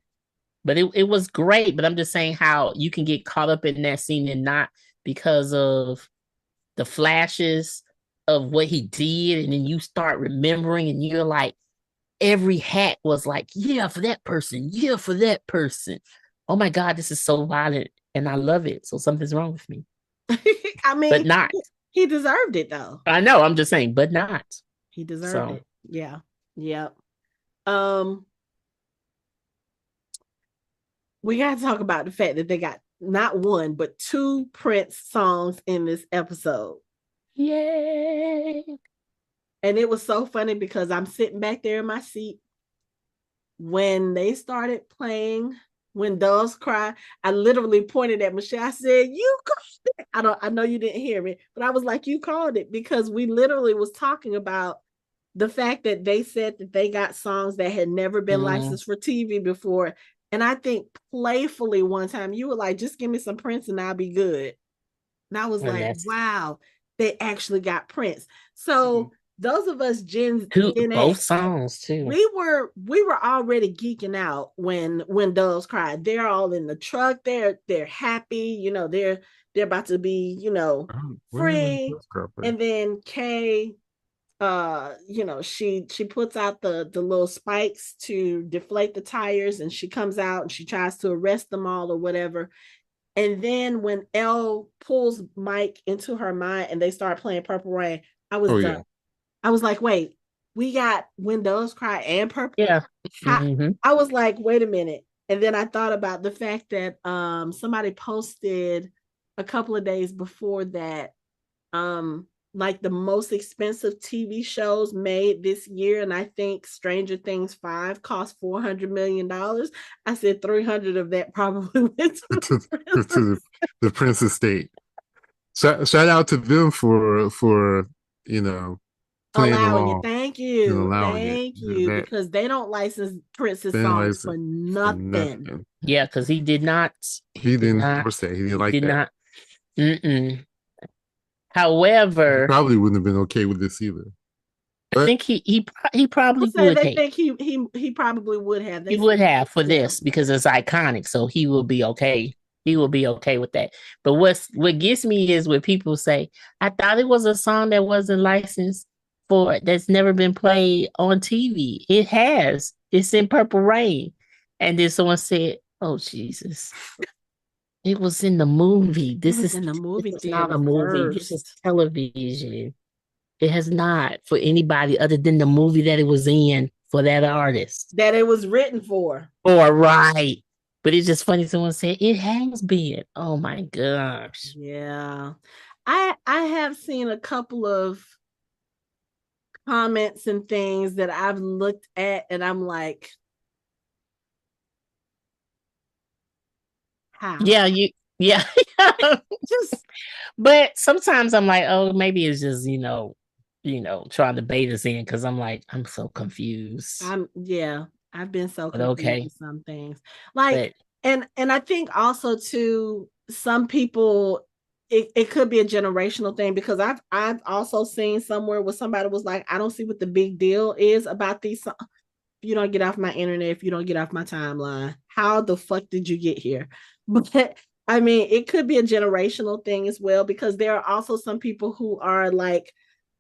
But it was great. But I'm just saying how you can get caught up in that scene and not because of the flashes of what he did, and then you start remembering, and you're like, every hat was like, yeah, for that person, yeah, for that person. Oh my God, this is so violent, and I love it. So something's wrong with me. I but mean, not. he deserved it though. I know. I'm just saying, but not. He deserved So it. Yeah. Yep. Um, we gotta talk about the fact that they got not one but two Prince songs in this episode. yay. And it was so funny because I'm sitting back there in my seat when they started playing When Doves Cry. I literally pointed at Michelle. I said, "You called it." I know you didn't hear me, but I was like, "You called it," because we literally was talking about the fact that they said that they got songs that had never been licensed for TV before. And I think playfully one time you were like, "Just give me some Prince and I'll be good." And I was And like, that's wow, they actually got Prince. So those of us Gen both X, songs too. we were already geeking out when Doves Cried. They're all in the truck. They're happy. They're about to be free. And then Kay, she puts out the little spikes to deflate the tires, and she comes out and she tries to arrest them all or whatever. And then when Elle pulls Mike into her mind and they start playing Purple Rain, I was Oh done. yeah. I was like, wait, we got When Doves Cry and Purple. Yeah. How? Mm-hmm. I was like, wait a minute. And then I thought about the fact that somebody posted a couple of days before that um like the most expensive TV shows made this year, and I think Stranger Things 5 cost $400 million. I said 300 of that probably went to to, the the Prince estate. Shout out to them for playing allowing it. along Thank and you. allowing it. Thank you. That Because they don't license Prince's been songs for licensed for nothing. nothing. Yeah, because he did not. He Did didn't not. force that. He didn't He like did that. not. Mm-mm. He However, probably wouldn't have been okay with this either. I But think he I probably say would they have. think he probably would have. He They would said, have for yeah. this because it's iconic. So he will be okay. He will be okay with that. But what gets me is when people say, "I thought it was a song that wasn't licensed for that's never been played on TV." It has. It's in Purple Rain, and then someone said, "Oh Jesus, it was in the movie. It This was is in the this movie is not a theater movie. This is first. television. It has not for anybody other than the movie that it was in for that artist." That it was written for. Or right. But it's just funny someone said it has been. Oh my gosh. Yeah. I have seen a couple of comments and things that I've looked at and I'm like, how? Yeah, yeah. Just But sometimes I'm like, oh, maybe it's just, trying to bait us in because I'm like, I'm so confused. yeah, I've been so But confused okay. with some things. Like, But and I think also too, some people it could be a generational thing because I've also seen somewhere where somebody was like, I don't see what the big deal is about these. If you don't get off my internet, if you don't get off my timeline, how the fuck did you get here? But I mean, it could be a generational thing as well because there are also some people who are like,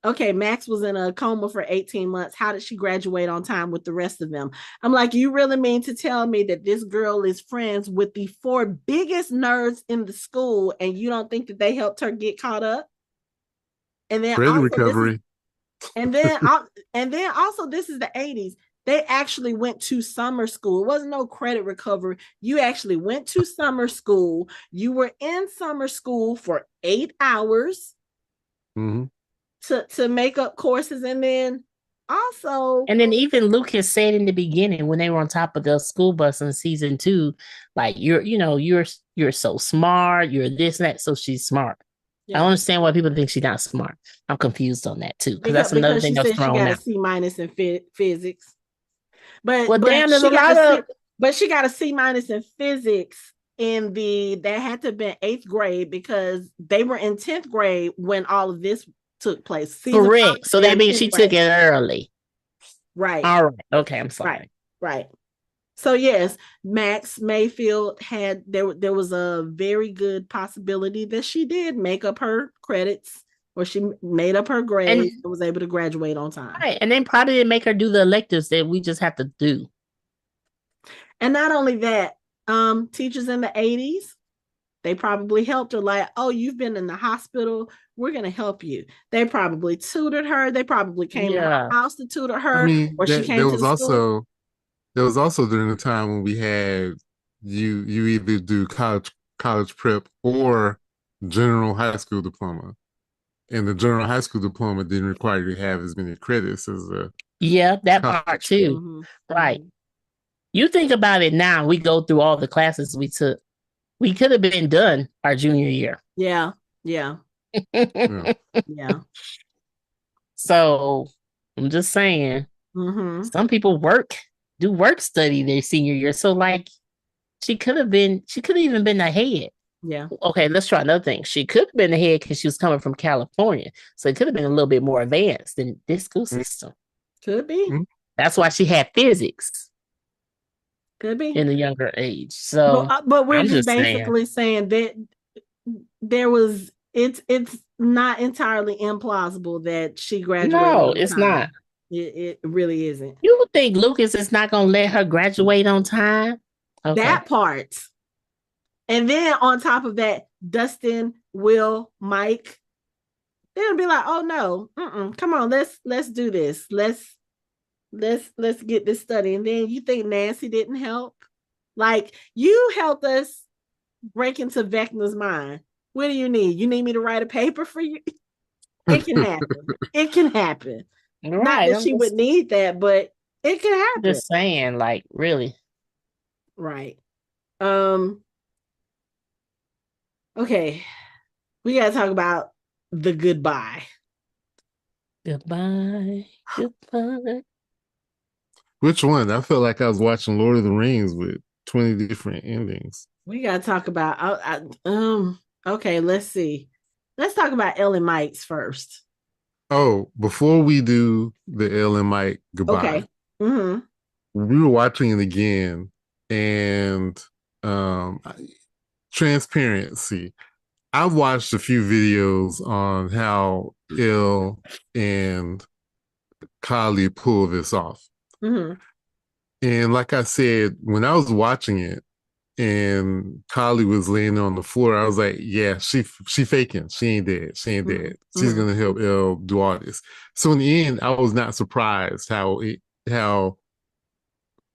okay, Max was in a coma for 18 months. How did she graduate on time with the rest of them? I'm like, you really mean to tell me that this girl is friends with the four biggest nerds in the school and you don't think that they helped her get caught up? And then credit also this is recovery. and then and then also this is the 80s. They actually went to summer school. It wasn't no credit recovery. You actually went to summer school. You were in summer school for 8 hours Mm-hmm. to make up courses, and then also and then even Lucas said in the beginning when they were on top of the school bus in season 2, like you're so smart, you're this and that. So she's smart. I don't yeah, understand why people think she's not smart. I'm confused on that too, because that's another because thing she that's said she thrown got a out. C minus in physics, but Well, damn, there's she a got a lot C, of but she got a C minus in physics in that had to have been eighth grade because they were in 10th grade when all of this took place. Season 5, correct. So they're that in means 10th she took grade. it early. Right, All right. Okay, I'm right, sorry. right. So yes, Max Mayfield had there was a very good possibility that she did make up her credits or she made up her And grades and was able to graduate on time. right, and then probably didn't make her do the electives that we just have to do. And not only that, teachers in the 80s, They probably helped her, like, oh, you've been in the hospital. We're going to help you. They probably tutored her. They probably came to her Yeah. house to tutor I her, mean, or she that came to the school. there was also during the time when we had you either do college prep or general high school diploma. And the general high school diploma didn't require you to have as many credits as a Yeah, that part college. too. Mm-hmm. Right. You think about it now, we go through all the classes we took. We could have been done our junior year. Yeah. Yeah. Yeah. Yeah. So I'm just saying, Mm-hmm. some people do work study their senior year. So like she could have even been ahead. Yeah. Okay, let's try another thing. She could have been ahead because she was coming from California. So it could have been a little bit more advanced than this school system. Could be. Mm-hmm. That's why she had physics Could be. in a younger age. So But we're I'm just just saying, basically saying that there was it's not entirely implausible that she graduated no, on it's not. time. It really isn't. You think Lucas is not going to let her graduate on time? Okay. That part. And then on top of that, Dustin, Will, Mike, they'll be like, "Oh no, come on, let's do this. Let's get this study." And then you think Nancy didn't help? Like, you helped us break into Vecna's mind. What do you need? You need me to write a paper for you? It can happen. It can happen. Not Right. that she would need that, but it can happen. Just saying, like, really. Right. Okay. We gotta talk about the goodbye. Goodbye. Goodbye. Which one? I felt like I was watching Lord of the Rings with 20 different endings. We gotta talk about okay, let's see. Let's talk about Ellen Mike's first. Oh, before we do the L and Mike goodbye, Okay. Mm-hmm. we were watching it again, and um, transparency. I've watched a few videos on how L and Kylie pull this off. Mm-hmm. And like I said, when I was watching it and Kylie was laying on the floor, I was like, yeah, she faking. She ain't dead. She ain't dead. She's gonna help Elle do all this. So in the end, I was not surprised how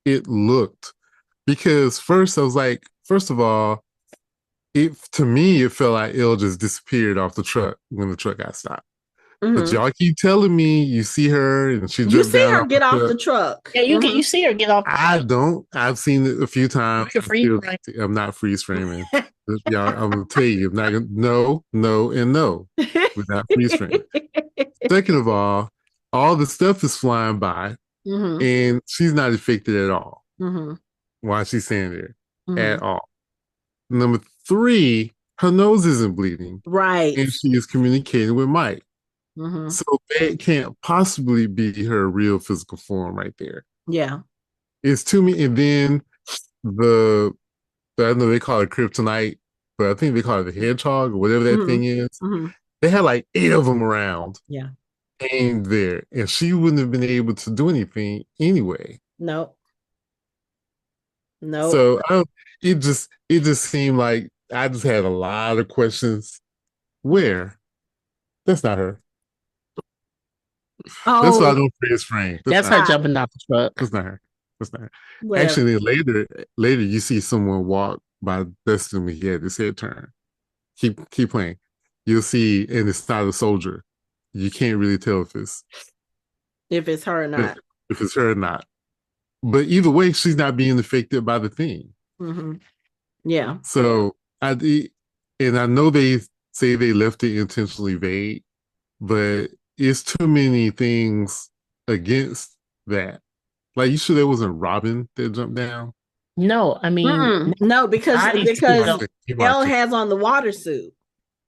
it looked. Because first I was like, first of all, it to me it felt like Elle just disappeared off the truck when the truck got stopped. But y'all keep telling me you see her and she You dripped see down her off get the off truck. the truck. Yeah, you see her get off. I don't. I've seen it a few times. I'm not freeze framing. Y'all, I'm gonna tell you, I'm not gonna no, and no. Without freeze framing. Second of all the stuff is flying by and she's not affected at all while she's standing there at all. Number three, her nose isn't bleeding. Right. And she is communicating with Mike. So that can't possibly be her real physical form right there. Yeah. It's too many. And then I know they call it kryptonite, but I think they call it the hedgehog or whatever that thing is. They had like 8 of them around. Yeah. Aimed there. And she wouldn't have been able to do anything anyway. Nope. So it just seemed like I just had a lot of questions. Where? That's not her. Oh, that's why I don't freeze frame. That's her jumping off the truck. That's not her. That's not her. Whatever. Actually, later you see someone walk by Dustin when he had his head turned. Keep playing. You'll see, and it's not a soldier. You can't really tell if it's her or not. If it's her or not. But either way, she's not being affected by the thing. Yeah. So I know they say they left it intentionally vague, but it's too many things against that. Like, you sure there wasn't Robin that jumped down? No, I mean, no, because Elle has on the water suit.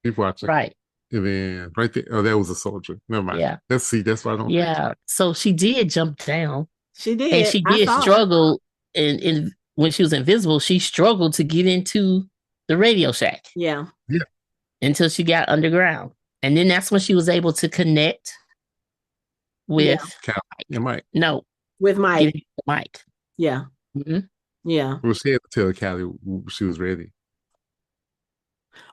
Keep watching. Right. And then right there, oh, that was a soldier. Never mind. Yeah. That's why I don't. Yeah. So she did jump down. She did. And she did struggle. And when she was invisible, she struggled to get into the Radio Shack. Yeah. Yeah. Until she got underground. And then that's when she was able to connect with Mike. No. With Mike. Mike. Yeah. Yeah. Well, she had to tell Callie she was ready.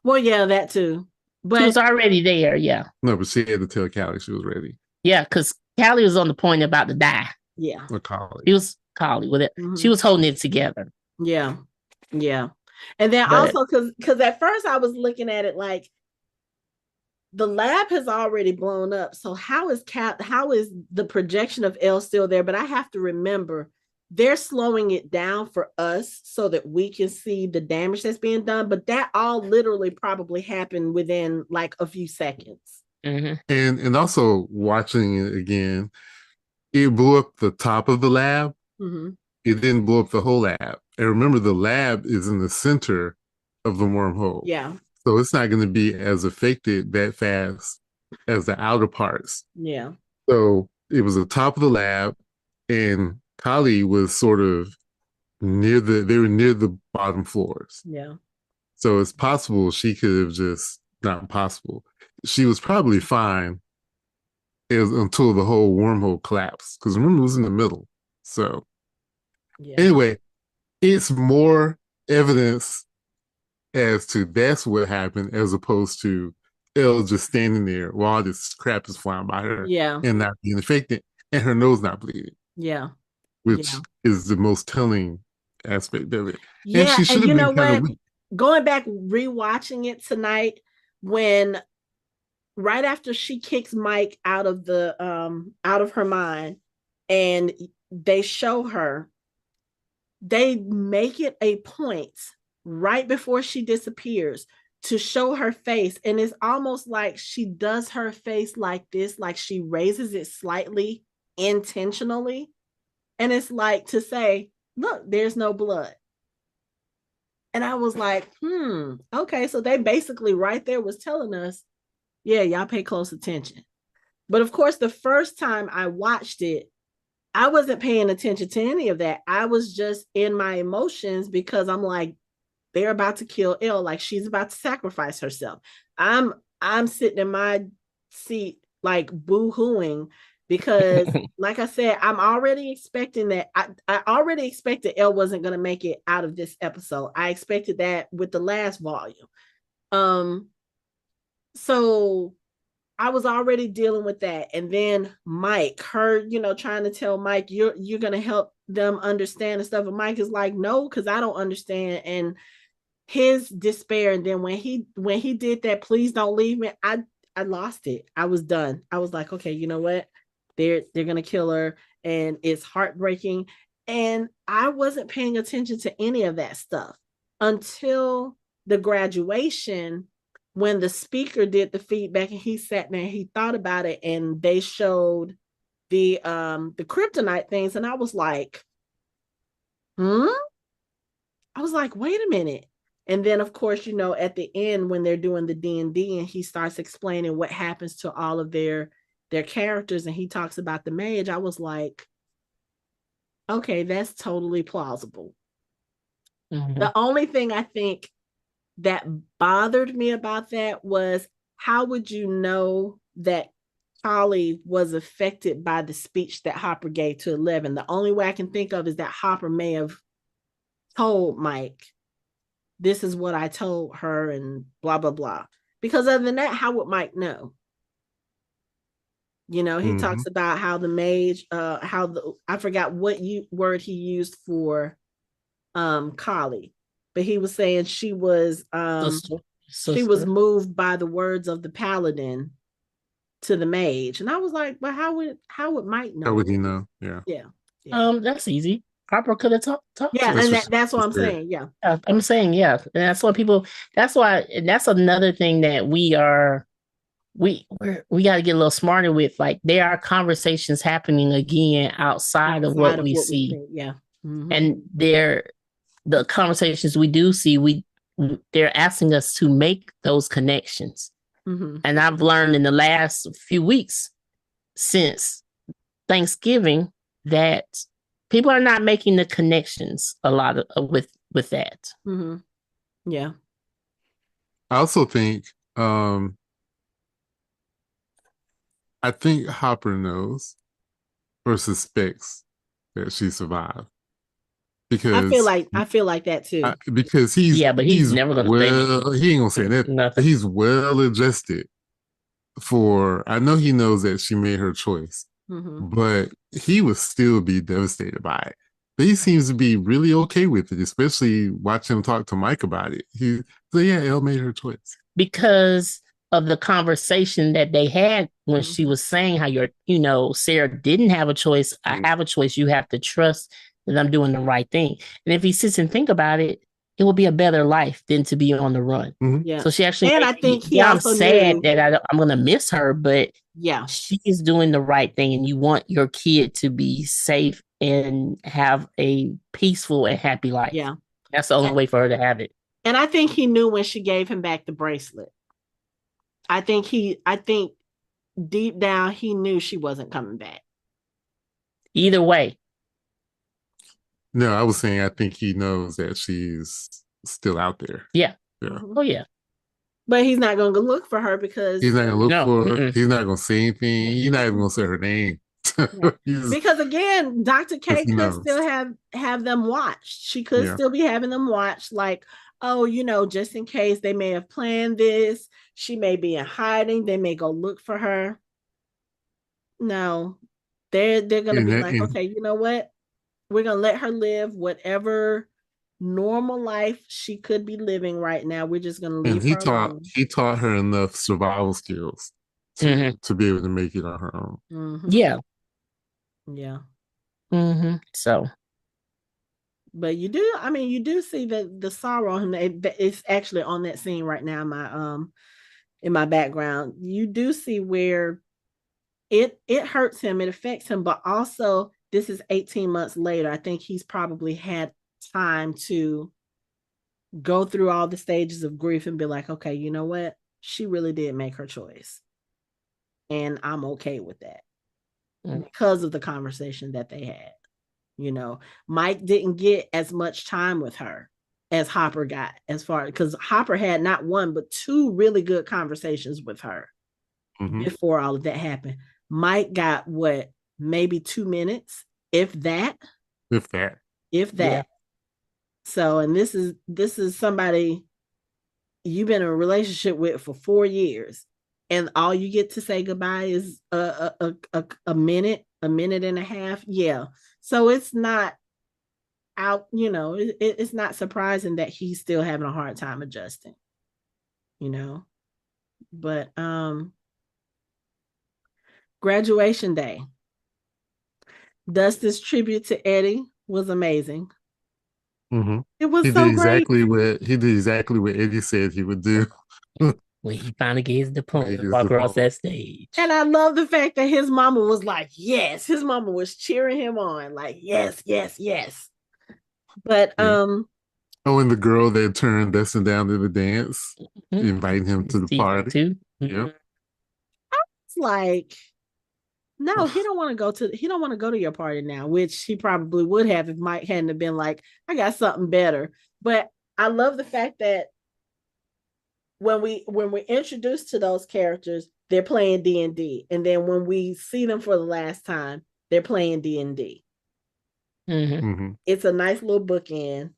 Well, yeah, that too. She was But already there. Yeah. No, but she had to tell Callie she was ready. Yeah. Because Callie was on the point about to die. yeah. Or Callie. She was Callie with it. She Hmm. was holding it together. Yeah. Yeah. And then But also because at first I was looking at it like the lab has already blown up. So how is the projection of L still there? But I have to remember they're slowing it down for us so that we can see the damage that's being done. But that all literally probably happened within like a few seconds. mm-hmm. And also watching it again, it blew up the top of the lab. Mm-hmm. It didn't blow up the whole lab. And remember, the lab is in the center of the wormhole. Yeah. So it's not going to be as affected that fast as the outer parts. Yeah. So it was the top of the lab, and Kali was sort of they were near the bottom floors. Yeah. So it's possible she could have just, not possible. She was probably fine until the whole wormhole collapsed. Because remember, it was in the middle. So Yeah. anyway, it's more evidence as to that's what happened as opposed to Elle just standing there while all this crap is flying by her Yeah. and not being affected and her nose not bleeding, Yeah. which Yeah. is the most telling aspect of it. And Yeah. she And should you have know been kind of what? weak. Going back, rewatching it tonight, when right after she kicks Mike out of her mind and they show her, they make it a point right before she disappears to show her face, and it's almost like she does her face like this, like she raises it slightly intentionally, and it's like to say, look, there's no blood. And I was like, okay, so they basically right there was telling us, yeah, y'all pay close attention. But of course, the first time I watched it, I wasn't paying attention to any of that. I was just in my emotions because I'm like, they're about to kill Elle, like she's about to sacrifice herself. I'm I'm sitting in my seat like boo-hooing because like I said, I'm already expecting that I already expected Elle wasn't gonna make it out of this episode. I expected that with the last volume. Um so I was already dealing with that. And then Mike, her, trying to tell Mike, you're gonna help them understand and stuff. And Mike is like, no, because I don't understand. And his despair. And then when he did that, please don't leave me. I lost it. I was done. I was like, okay, you know what? They're gonna kill her, and it's heartbreaking. And I wasn't paying attention to any of that stuff until the graduation when the speaker did the feedback and he sat there and he thought about it and they showed the kryptonite things and I was like, hmm? I was like, wait a minute. And then of course, at the end when they're doing the D&D and he starts explaining what happens to all of their characters and he talks about the mage, I was like, okay, that's totally plausible. Mm-hmm. The only thing I think that bothered me about that was how would you know that Holly was affected by the speech that Hopper gave to 11? The only way I can think of is that Hopper may have told Mike, this is what I told her and blah, blah, blah. Because other than that, how would Mike know? He Mm-hmm. talks about how the mage, I forgot what word he used for Collie, but he was saying Sister. she was Sister. moved by the words of the paladin to the mage. And I was like, but how would Mike How know? would he know? Yeah. Yeah. Yeah. That's easy. Harper could have talked Yeah. to That's her. And what that's she what I'm said. saying. Yeah. I'm saying, yeah. And that's what people. That's why. And that's another thing that we are. We got to get a little smarter with. Like there are conversations happening again outside of Outside what of we what we see, see. Yeah. Mm-hmm. and the conversations we do see. They're asking us to make those connections. Mm-hmm. And I've learned in the last few weeks since Thanksgiving that people are not making the connections a lot of, with that. Mm-hmm. Yeah. I also think I think Hopper knows or suspects that she survived because I feel like that too. because Yeah, but he's never gonna say he ain't gonna say that. nothing. He's well adjusted for. I know he knows that she made her choice, Mm-hmm. but he would still be devastated by it. But he seems to be really okay with it, especially watch him talk to Mike about it. So yeah, Elle made her choice. Because of the conversation that they had when Mm-hmm. she was saying how Sarah didn't have a choice. I have a choice. You have to trust that I'm doing the right thing. And if he sits and think about it, it will be a better life than to be on the run. Mm-hmm. Yeah. So she actually, And I think he I'm also sad knew. that I'm going to miss her, but Yeah. she is doing the right thing. And you want your kid to be safe and have a peaceful and happy life. Yeah. That's the only way for her to have it. And I think he knew when she gave him back the bracelet. I think deep down he knew she wasn't coming back. Either way. No, I was saying I think he knows that she's still out there. Yeah. Yeah. Oh yeah. But he's not going to look for her because he's not gonna look for her. Mm-mm. He's not gonna say anything. He's not even gonna say her name. Because again, Dr. K could knows. still have them watched. She could still be having them watched, like, oh, just in case they may have planned this. She may be in hiding. They may go look for her. No, they're gonna be like, okay, you know what? We're gonna let her live whatever normal life she could be living right now. We're just gonna leave her alone. He taught her enough survival skills to be able to make it on her own. Mm-hmm. Yeah. Yeah. Mm-hmm. So, but you do see the sorrow in him. It's actually on that scene right now. In my background, you do see where it hurts him, it affects him, but also this is 18 months later. I think he's probably had time to go through all the stages of grief and be like, okay, you know what? She really did make her choice. And I'm okay with that because of the conversation that they had. Mike didn't get as much time with her as Hopper got, because Hopper had not one, but two really good conversations with her before all of that happened. Mike got what, maybe 2 minutes, if that. Yeah. So, and this is somebody you've been in a relationship with for 4 years, and all you get to say goodbye is a minute and a half. Yeah. So it's not out, it's not surprising that he's still having a hard time adjusting, but graduation day, Dustin's tribute to Eddie was amazing. Mm-hmm. It was so great. He did exactly what Eddie said he would do. When he finally gave his diploma to walk across that stage. And I love the fact that his mama was like, yes. His mama was cheering him on, like, yes, yes, yes. But and the girl that turned Dustin down to the dance, inviting him to the party too. Yeah. It's like, no, he don't want to go to your party now, which he probably would have if Mike hadn't have been like, I got something better. But I love the fact that when we're introduced to those characters, they're playing D&D, and then when we see them for the last time, they're playing D&D. It's a nice little bookend.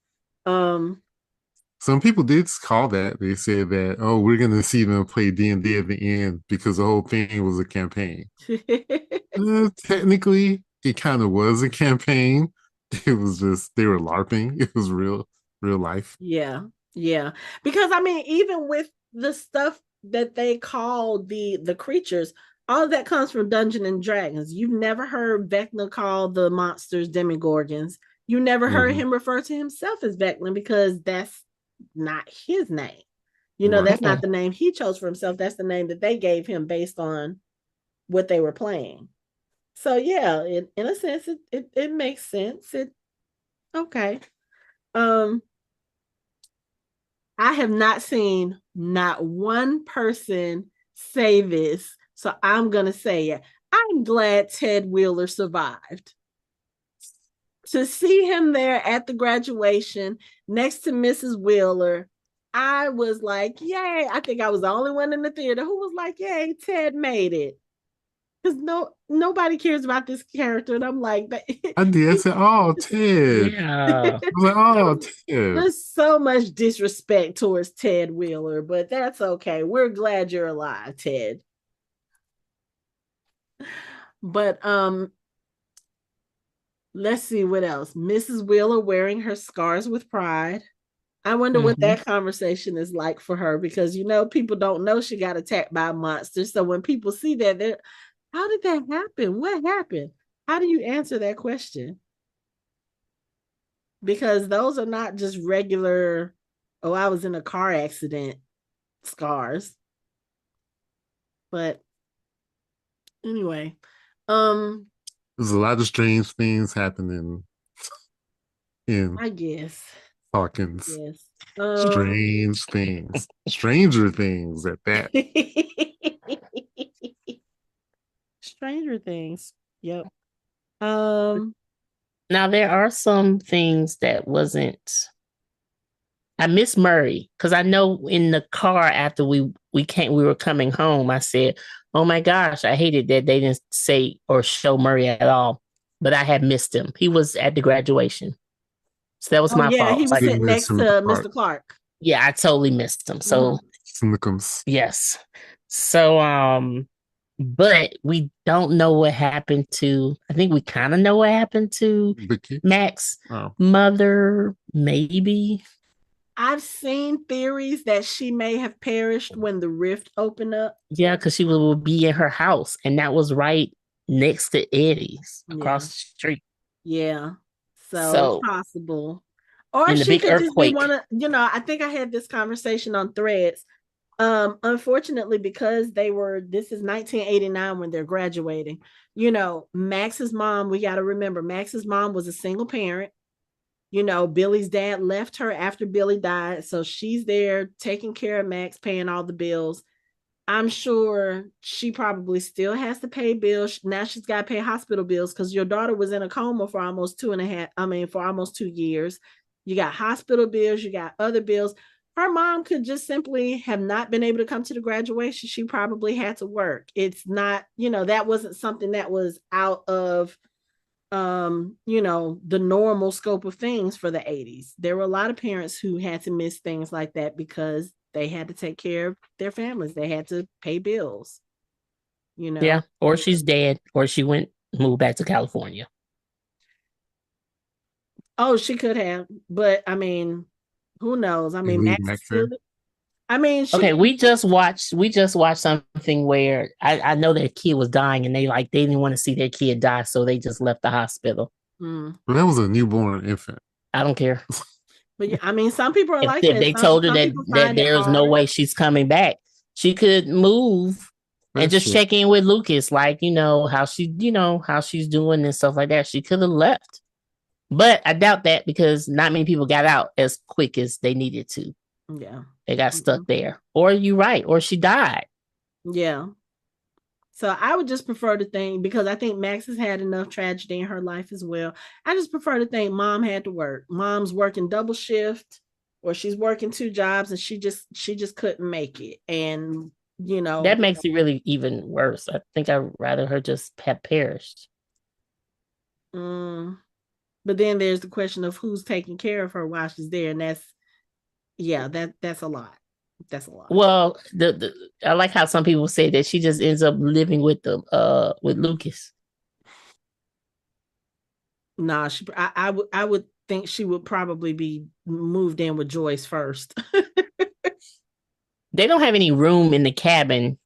Some people did call that. They said that, oh, we're going to see them play D&D at the end because the whole thing was a campaign. Technically, it kind of was a campaign. It was just, they were LARPing. It was real life. Yeah. Because, even with the stuff that they call the creatures, all of that comes from Dungeons and Dragons. You've never heard Vecna call the monsters demigorgons. You never heard him refer to himself as Vecna because that's not his name. That's not the name he chose for himself. That's the name that they gave him based on what they were playing. So yeah, in a sense, it makes sense. Okay. I have not seen not one person say this, so I'm gonna say it. I'm glad Ted Wheeler survived. To see him there at the graduation next to Mrs. Wheeler, I was like, yay. I think I was the only one in the theater who was like, yay, Ted made it. because nobody cares about this character. And I'm like, I did. I said, "Oh, Ted." Yeah. I was like, "Oh, Ted." there's so much disrespect towards Ted Wheeler, but that's okay. We're glad you're alive, Ted. But let's see what else. Mrs. Wheeler wearing her scars with pride. I wonder what Mm-hmm. that conversation is like for her because people don't know she got attacked by a monster. So when people see that, they're, how did that happen? What happened? How do you answer that question? Because those are not just regular, oh, I was in a car accident scars. But anyway, um, There's a lot of strange things happening in I guess. Hawkins. Yes. Strange things, stranger things at that. Stranger Things. Yep. Um, Now there are some things that wasn't. I miss Murray because I know in the car after we were coming home. I said, "Oh my gosh, I hated that they didn't say or show Murray at all." But I had missed him. He was at the graduation, so that was oh my yeah, fault. he I was Like, did sitting miss next him at the to park. Mr. Clark. yeah, I totally missed him. So Mm-hmm. Snickums. yes, so but we don't know what happened to. I think we kind of know what happened to Vicky. Mac's Oh, mother, maybe. I've seen theories that she may have perished when the rift opened up. Yeah, because she would be in her house, and that was right next to Eddie's Yeah. across the street. Yeah. So it's So possible. Or in the she big could just be earthquake, one of, I think I had this conversation on Threads. Unfortunately, because this is 1989 when they're graduating. Max's mom, we got to remember, Max's mom was a single parent. Billy's dad left her after Billy died. So she's there taking care of Max, paying all the bills. I'm sure she probably still has to pay bills. Now she's got to pay hospital bills because your daughter was in a coma for almost two and a half, I mean, for almost 2 years. You got hospital bills, you got other bills. Her mom could just simply have not been able to come to the graduation. She probably had to work. It's not, that wasn't something that was out of the normal scope of things for the 80s. There were a lot of parents who had to miss things like that because they had to take care of their families. They had to pay bills, you yeah, know. or she's dead, or she moved back to California. Oh, she could have, but I mean, who knows? I and mean, leave Max is Mac still there. I mean, she Okay, we just watched something where I know their kid was dying, and they didn't want to see their kid die, so they just left the hospital. mm. But that was a newborn infant. I don't care. But yeah, I mean, some people are like If that. they Some told her some that people that find it there's no hard. way she's coming back, she could move and That's just true. check in with Lucas, like how she's doing and stuff like that. She could have left, but I doubt that because not many people got out as quick as they needed to. Yeah. They got stuck Mm-mm. there, or you right, or she died. Yeah. So I would just prefer to think because I think Max has had enough tragedy in her life as well. I just prefer to think mom had to work. Mom's working double shift or she's working two jobs and she just couldn't make it. And you That know, makes it really even worse. I think I'd rather her just have perished. mm, but then there's the question of who's taking care of her while she's there. And that's a lot. That's a lot. Well, the I like how some people say that she just ends up living with Lucas. Nah, I would think she would probably be moved in with Joyce first. They don't have any room in the cabin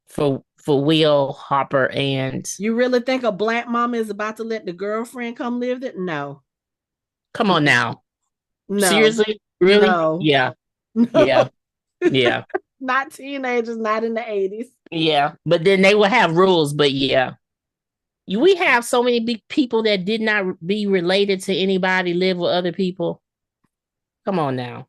for Will, Hopper, and You really think a black mama is about to let the girlfriend come live there? No, come on now. no, Seriously? Really? no, Yeah. Yeah. no. Yeah. Not teenagers, not in the 80s. Yeah. But then they will have rules, but yeah. We have so many big people that did not be related to anybody live with other people. Come on now.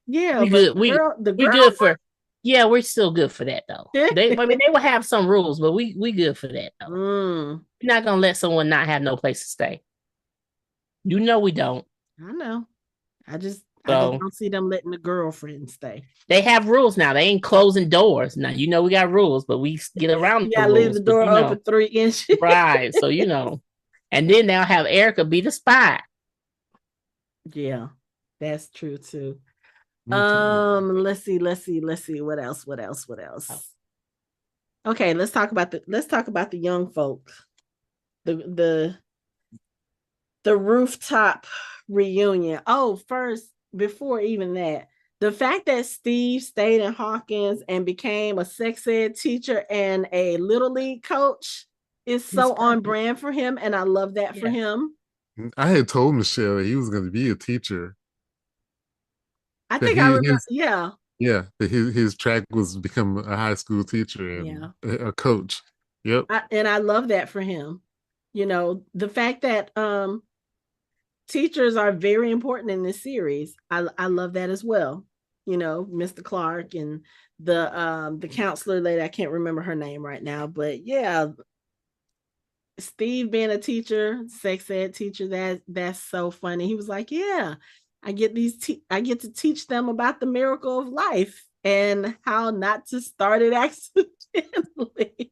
Yeah, We but good. the We girl, good for yeah, we're still good for that though. mm, They will have some rules, but we good for that though. I We're not gonna let someone not have no place to stay. You know we don't. know. I just So don't see them letting the girlfriend stay. they have rules now. They ain't closing doors. Now, we got rules, but we get around You the gotta leave the rules. But, door open 3 inches. right. So, and then they'll have Erica be the spy. Yeah, that's true too. Mhm. Let's see. What else? Okay, let's talk about the young folk. The the rooftop reunion. Oh, first, before even that, the fact that Steve stayed in Hawkins and became a sex ed teacher and a little league coach is It's so on perfect. brand for him, and I love that for Yeah. him. I had told Michelle that he was going to be a teacher. I That think I he remember. his Yeah, yeah that his track was become a high school teacher and yeah, a coach. Yep. and I love that for him. The fact that teachers are very important in this series. I love that as well. Mr. Clark and the counselor lady, I can't remember her name right now, but yeah, Steve being a teacher, sex ed teacher, that's so funny. He was like, "Yeah, I get to teach them about the miracle of life and how not to start it accidentally."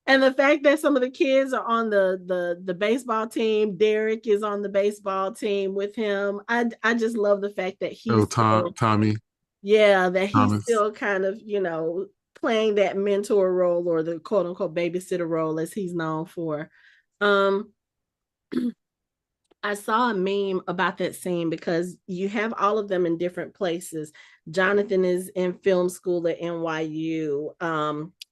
And the fact that some of the kids are on the baseball team, Derek is on the baseball team with him. I just love the fact that Oh, he's still, Tommy yeah, that he's Thomas. still kind of, playing that mentor role, or the quote unquote babysitter role, as he's known for. Um, I saw a meme about that scene because you have all of them in different places. Jonathan is in film school at NYU.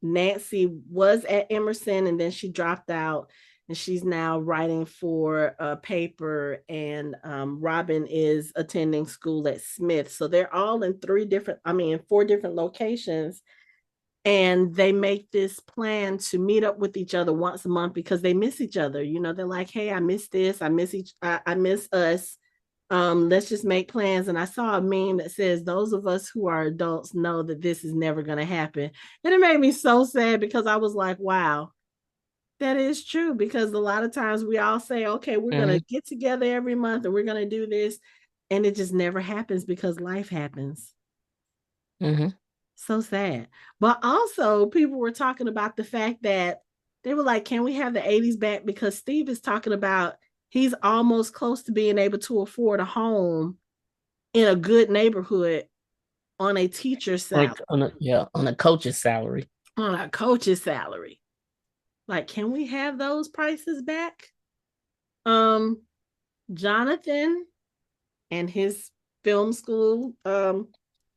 Nancy was at Emerson and then she dropped out and she's now writing for a paper. And Robin is attending school at Smith. So they're all in four different locations, and they make this plan to meet up with each other once a month because they miss each other. They're like, "Hey, I miss this. I miss us. Let's just make plans." And I saw a meme that says, "Those of us who are adults know that this is never going to happen." And it made me so sad because I was like, wow, that is true. Because a lot of times we all say, "Okay, we're going Mm-hmm. to get together every month and we're going to do this." And it just never happens because life happens. Mm-hmm. So sad. But also, people were talking about the fact that they were like, "Can we have the 80s back?" Because Steve is talking about he's almost close to being able to afford a home in a good neighborhood on a teacher's salary, On a coach's salary. on a coach's salary. Like, can we have those prices back? Um, Jonathan and his film school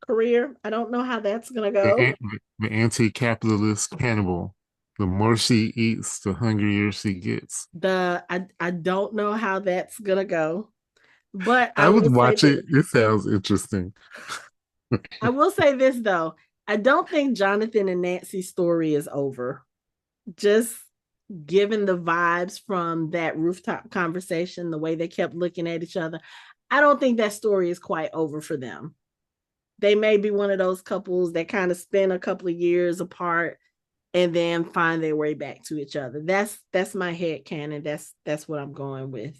career, I don't know how that's gonna go. The, the anti-capitalist cannibal. The more she eats, the hungrier she gets. I don't know how that's gonna go. But I I would will say watch this. it. It sounds interesting. I will say this though. I don't think Jonathan and Nancy's story is over. Just given the vibes from that rooftop conversation, the way they kept looking at each other, I don't think that story is quite over for them. They may be one of those couples that kind of spend a couple of years apart and then find their way back to each other. That's my head canon. That's what I'm going with.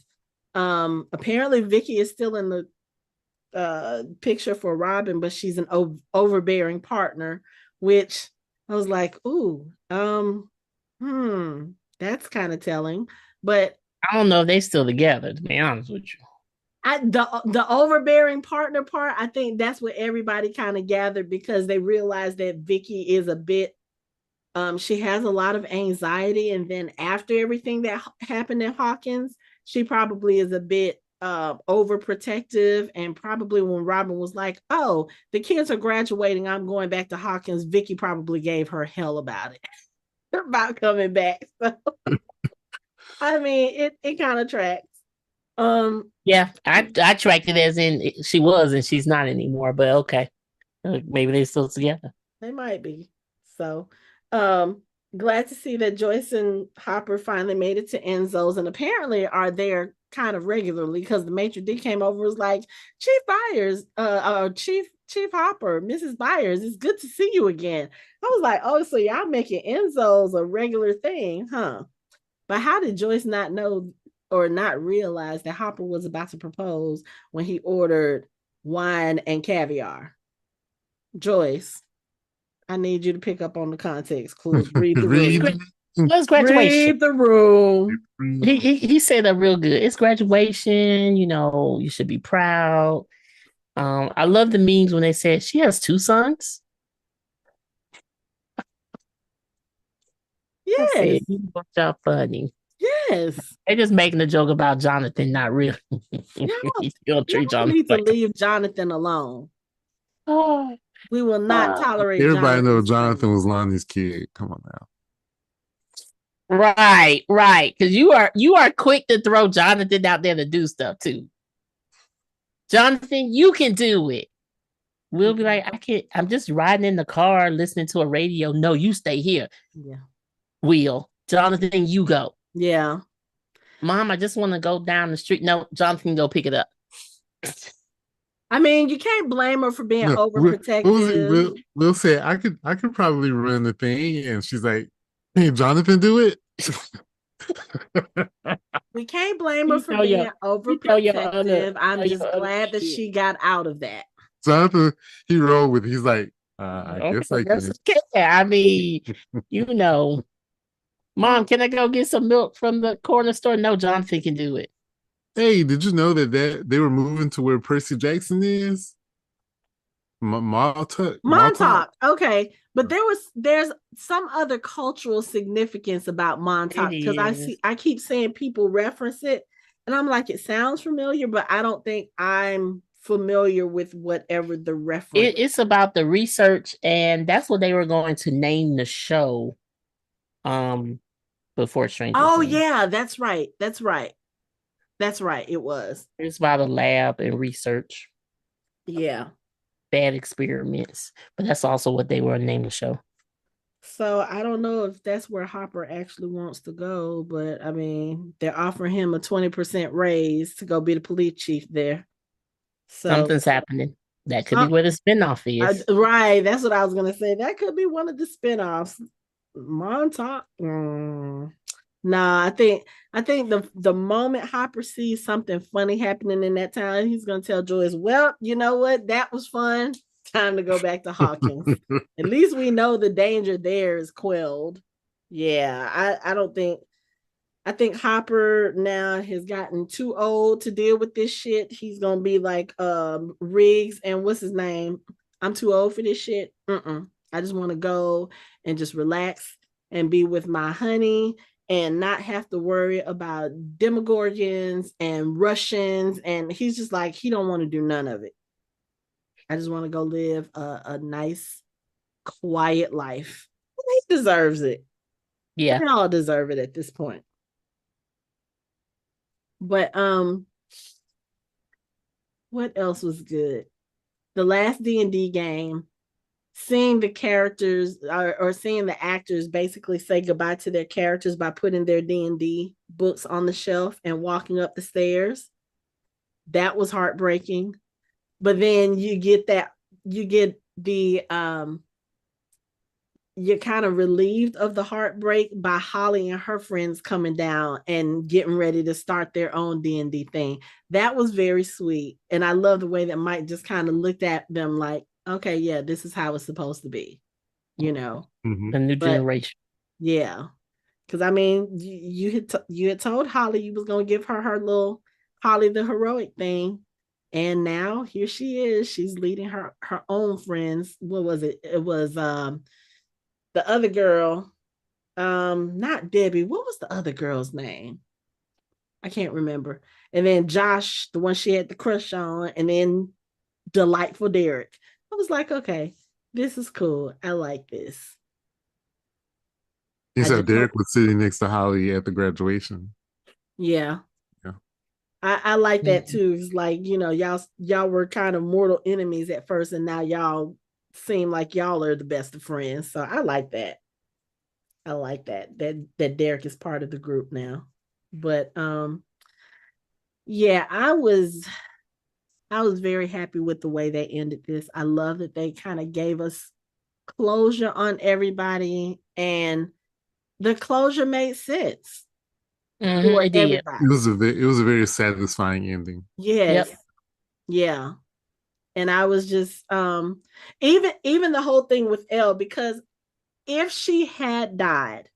Apparently Vicky is still in the picture for Robin, but she's an overbearing partner, which I was like, ooh, that's kind of telling. But I don't know if they still together, to be honest with you. the overbearing partner part, I think that's what everybody kind of gathered because they realized that Vicky is a bit she has a lot of anxiety, and then after everything that happened in Hawkins, she probably is a bit overprotective. And probably when Robin was like, "Oh, the kids are graduating, I'm going back to Hawkins," Vicky probably gave her hell about it, about coming back. So I mean, it kind of tracks. Um, Yeah, I tracked it as in she was and she's not anymore, but okay. Maybe they still together. They might be. So, um, glad to see that Joyce and Hopper finally made it to Enzo's and apparently are there kind of regularly because the maitre d came over and was like, "Chief Byers, Chief Hopper, Mrs. Byers, it's good to see you again." I was like, "Oh, so y'all making Enzo's a regular thing, huh?" But how did Joyce not know or not realize that Hopper was about to propose when he ordered wine and caviar. Joyce, I need you to pick up on the context clues. Read the Read. room. What's graduation? Read the room. He said that real good. It's graduation. You should be proud. I love the memes when they said she has two sons. I Yes. said, you y'all funny. Yes. They just making a joke about Jonathan, not real. Y'all, He still treat y'all Jonathan need to like leave Jonathan alone. oh, We will not uh, tolerate Everybody knows Jonathan's Jonathan friends. was Lonnie's kid. Come on now. right. Because you are quick to throw Jonathan out there to do stuff too. Jonathan, you can do it. We'll be like, I can't. I'm just riding in the car listening to a radio. No, you stay here. Yeah. Will Jonathan, you go. Yeah. Mom, I just want to go down the street. No, Jonathan, go pick it up. I mean, you can't blame her for being No, what was it? overprotective. Will said, I could probably run the thing, and she's like, "Hey, Jonathan, do it." We can't blame her You for tell your being you tell your other overprotective. I'm tell your just other glad that kid. she got out of that. Jonathan, he rolled with it. He's like, I Okay, guess I that's can. okay. I mean, you know, Mom, can I go get some milk from the corner store? No, Jonathan can do it. Hey, did you know that they were moving to where Percy Jackson is? Malta. Montauk, okay, but there's some other cultural significance about It Montauk because is. I keep seeing people reference it, and I'm like, it sounds familiar, but I don't think I'm familiar with whatever the reference. It's about the research, and that's what they were going to name the show. Um, before Stranger Oh Things, yeah, that's right. That's right. That's right. It was. it's about a lab and research, Yeah. bad experiments, but that's also what they were naming the show. So I don't know if that's where Hopper actually wants to go, but I mean, they're offering him a 20% raise to go be the police chief there. So, Something's happening. That could be where the spinoff is. right, that's what I was gonna say. That could be one of the spinoffs. Montauk. Nah, I think the moment Hopper sees something funny happening in that town, he's gonna tell Joyce, "Well, you know what? That was fun. Time to go back to Hawkins. At least we know the danger there is quelled." Yeah, I don't think I think Hopper now has gotten too old to deal with this shit. He's gonna be like Riggs and what's his name? I'm too old for this shit. I just want to go and just relax and be with my honey and not have to worry about Demogorgons and Russians. And he's just like he don't want to do none of it. I just want to go live a nice, quiet life. He deserves it. Yeah. They all deserve it at this point. But what else was good? The last D&D game, seeing the characters or seeing the actors basically say goodbye to their characters by putting their D&D books on the shelf and walking up the stairs. That was heartbreaking. But then you get the you're kind of relieved of the heartbreak by Holly and her friends coming down and getting ready to start their own D&D thing. That was very sweet. And I love the way that Mike just kind of looked at them like, okay, yeah, this is how it's supposed to be, you know. The new But generation. yeah, because I mean, you had told Holly you was gonna give her little Holly the heroic thing, and now here she is. She's leading her own friends. What was it? It was the other girl, not Debbie. What was the other girl's name? I can't remember. And then Josh, the one she had the crush on, and then delightful Derek. I was like, okay, this is cool. I like this. He I said just hope, Derek was sitting next to Holly at the graduation. yeah. Yeah. I like that too. It's like, y'all were kind of mortal enemies at first, and now y'all seem like y'all are the best of friends. So I like that. I like that Derek is part of the group now. But yeah, I was very happy with the way they ended this. I love that they kind of gave us closure on everybody, and the closure made sense. for It did. everybody. It was a very satisfying ending. Yes. Yep. Yeah. And I was just even the whole thing with Elle, because if she had died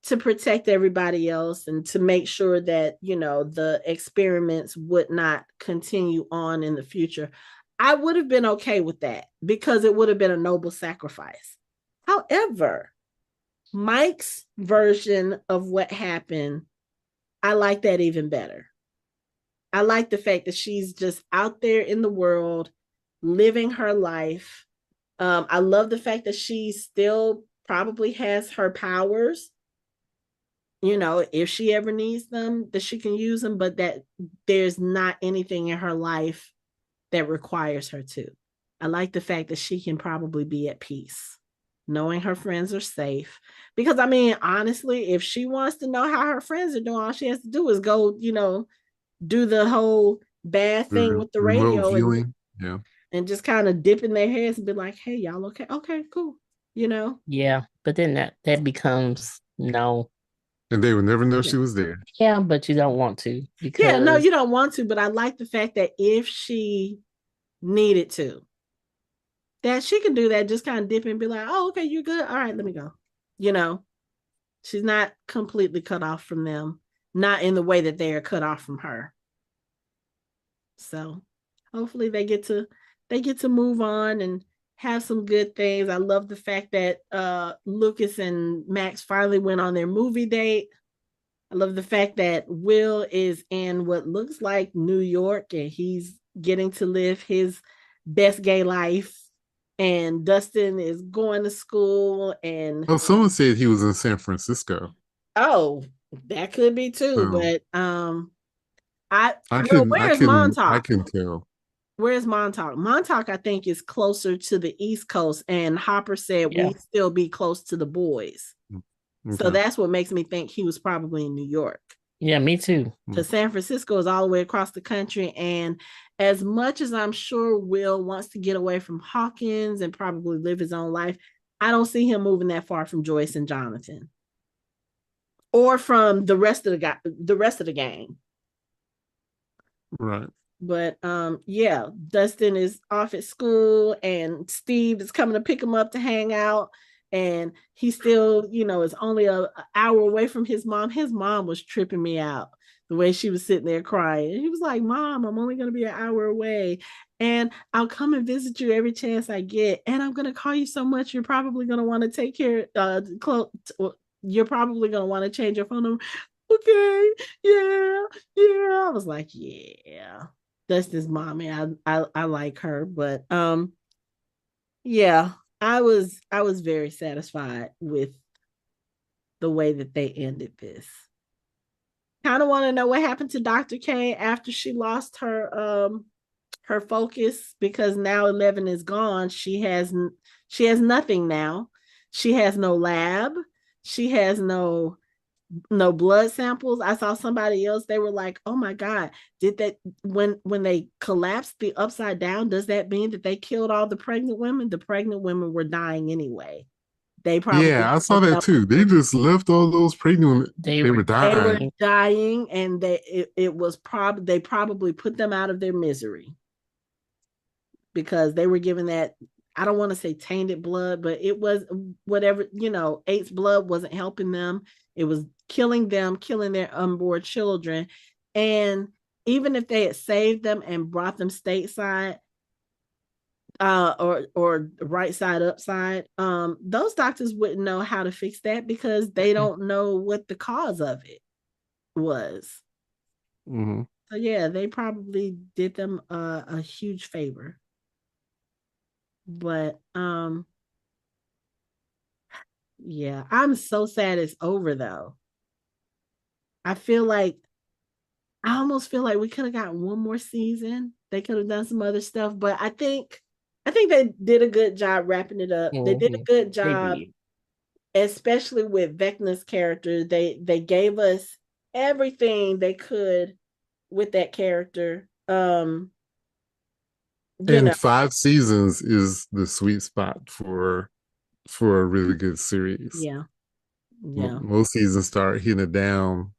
to protect everybody else and to make sure that, the experiments would not continue on in the future, I would have been okay with that because it would have been a noble sacrifice. However, Mike's version of what happened, I like that even better. I like the fact that she's just out there in the world living her life. I love the fact that she still probably has her powers, if she ever needs them, that she can use them, but that there's not anything in her life that requires her to. I like the fact that she can probably be at peace, knowing her friends are safe. Because, I mean, honestly, if she wants to know how her friends are doing, all she has to do is go, do the whole bad thing with the Remote radio viewing. Yeah. and just kind of dip in their heads and be like, hey, y'all okay? Okay, cool. You know? Yeah. But then that becomes no. And they would never know Yeah. she was there. Yeah, but you don't want to Yeah, no, because you don't want to, but I like the fact that if she needed to, that she can do that, just kind of dip and be like, oh, okay, you're good. All right, let me go. You know, she's not completely cut off from them, not in the way that they are cut off from her. So hopefully they get to move on and have some good things. I love the fact that Lucas and Max finally went on their movie date. I love the fact that Will is in what looks like New York and he's getting to live his best gay life. And Dustin is going to school. And Oh, someone said he was in San Francisco. oh, that could be too. So But well, where is I Montauk? can tell. Where's Montauk? Montauk, I think, is closer to the East Coast, and Hopper said yeah. we'd still be close to the boys. So Okay. that's what makes me think he was probably in New York. Yeah, me too. Because San Francisco is all the way across the country. And as much as I'm sure Will wants to get away from Hawkins and probably live his own life, I don't see him moving that far from Joyce and Jonathan or from the rest of the gang. Right. But yeah, Dustin is off at school and Steve is coming to pick him up to hang out. And he still, is only a hour away from his mom. His mom was tripping me out the way she was sitting there crying. And he was like, Mom, I'm only going to be an hour away. And I'll come and visit you every chance I get. And I'm going to call you so much, you're probably going to want to take care, you're probably going to want to change your phone number. Okay, yeah, yeah. I was like, yeah. That's this mommy. I like her, but yeah, I was very satisfied with the way that they ended this. Kind of want to know what happened to Dr. K after she lost her focus, because now 11 is gone. She has nothing now. She has no lab. She has no blood samples. I saw somebody else, they were like, oh my god, did that, when they collapsed the upside down, does that mean that they killed all the pregnant women? The pregnant women were dying anyway. They probably Yeah, I saw that too. They just left all those pregnant. They They were were they were dying. dying. dying, and it was they probably put them out of their misery because they were given that, I don't want to say tainted blood, but it was whatever, Eight's blood wasn't helping them. It was killing them, killing their unborn children. And even if they had saved them and brought them stateside, or right side upside, those doctors wouldn't know how to fix that because they don't know what the cause of it was. Hmm. So yeah, they probably did them a huge favor. But yeah, I'm so sad it's over though. I feel like I almost feel like we could have gotten one more season. They could have done some other stuff, but I think they did a good job wrapping it up. They did a good They job, did. especially with Vecna's character. They gave us everything they could with that character. You know, And 5 seasons is the sweet spot for a really good series. yeah, yeah, Most seasons start hitting it down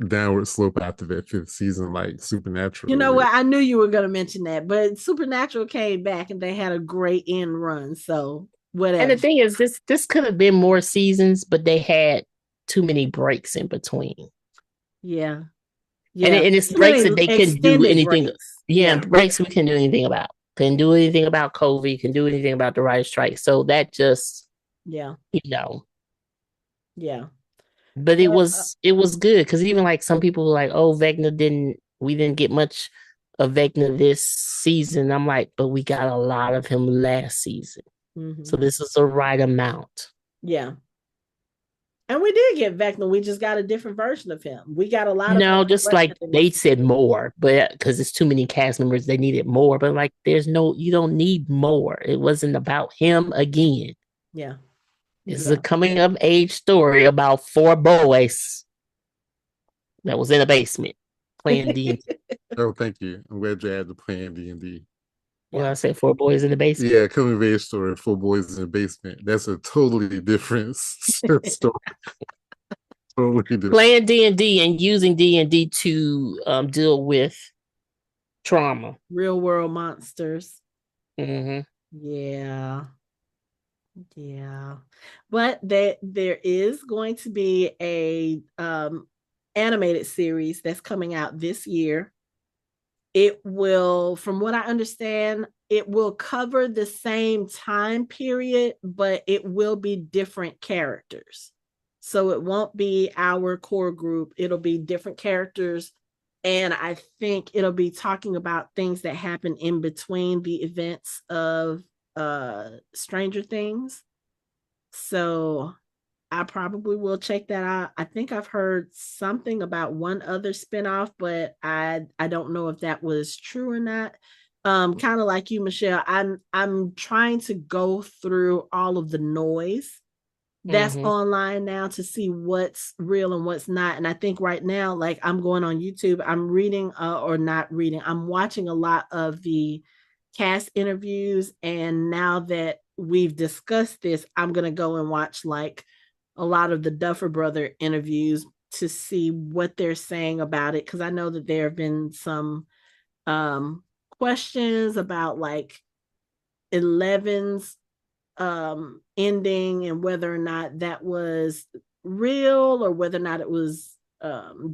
downward slope after that fifth season, like You Supernatural know did. what? I knew you were going to mention that, but Supernatural came back and they had a great end run. So And whatever. the thing is, this could have been more seasons, but they had too many breaks in between. Yeah. And, Yeah. and it's Too breaks many that they couldn't do extended anything. breaks. Yeah, Yeah. breaks we couldn't do anything about. Couldn't do anything about COVID. Couldn't do anything about the writer's strike. So that just, Yeah. you know, Yeah. but But it was good because even like some people were like, oh, we didn't get much of Vecna this season. I'm like, but we got a lot of him last season. So mhm. this is the right amount. Yeah. And we did get Vecna. We just got a different version of him. We got a lot of him No, just less like than they this said season. more, but because it's too many cast members, they needed more. But like, you don't need more. It wasn't about him again. Yeah. This is a Yeah. coming of age story about four boys that was in a basement playing D&D. Oh, thank you. I'm glad you had to plan D&D. Well, Yeah. I said four boys in the basement. Yeah, coming of age story, four boys in the basement. That's a totally different story. Totally different. Playing D&D and using D&D to deal with trauma. Real world monsters. Hmm. Yeah. Yeah. But there is going to be a animated series that's coming out this year. It will, from what I understand, it will cover the same time period, but it will be different characters. So it won't be our core group, it'll be different characters. And I think it'll be talking about things that happen in between the events of Stranger Things. So I probably will check that out. I think I've heard something about one other spinoff, but I don't know if that was true or not. Kind of like you, Michelle. I'm trying to go through all of the noise that's Hmm. online now to see what's real and what's not. And I think right now, like I'm going on YouTube, I'm reading or not reading, I'm watching a lot of the cast interviews. And now that we've discussed this, I'm going to go and watch like a lot of the Duffer Brother interviews to see what they're saying about it. Cause I know that there have been some questions about like 11's ending and whether or not that was real or whether or not it was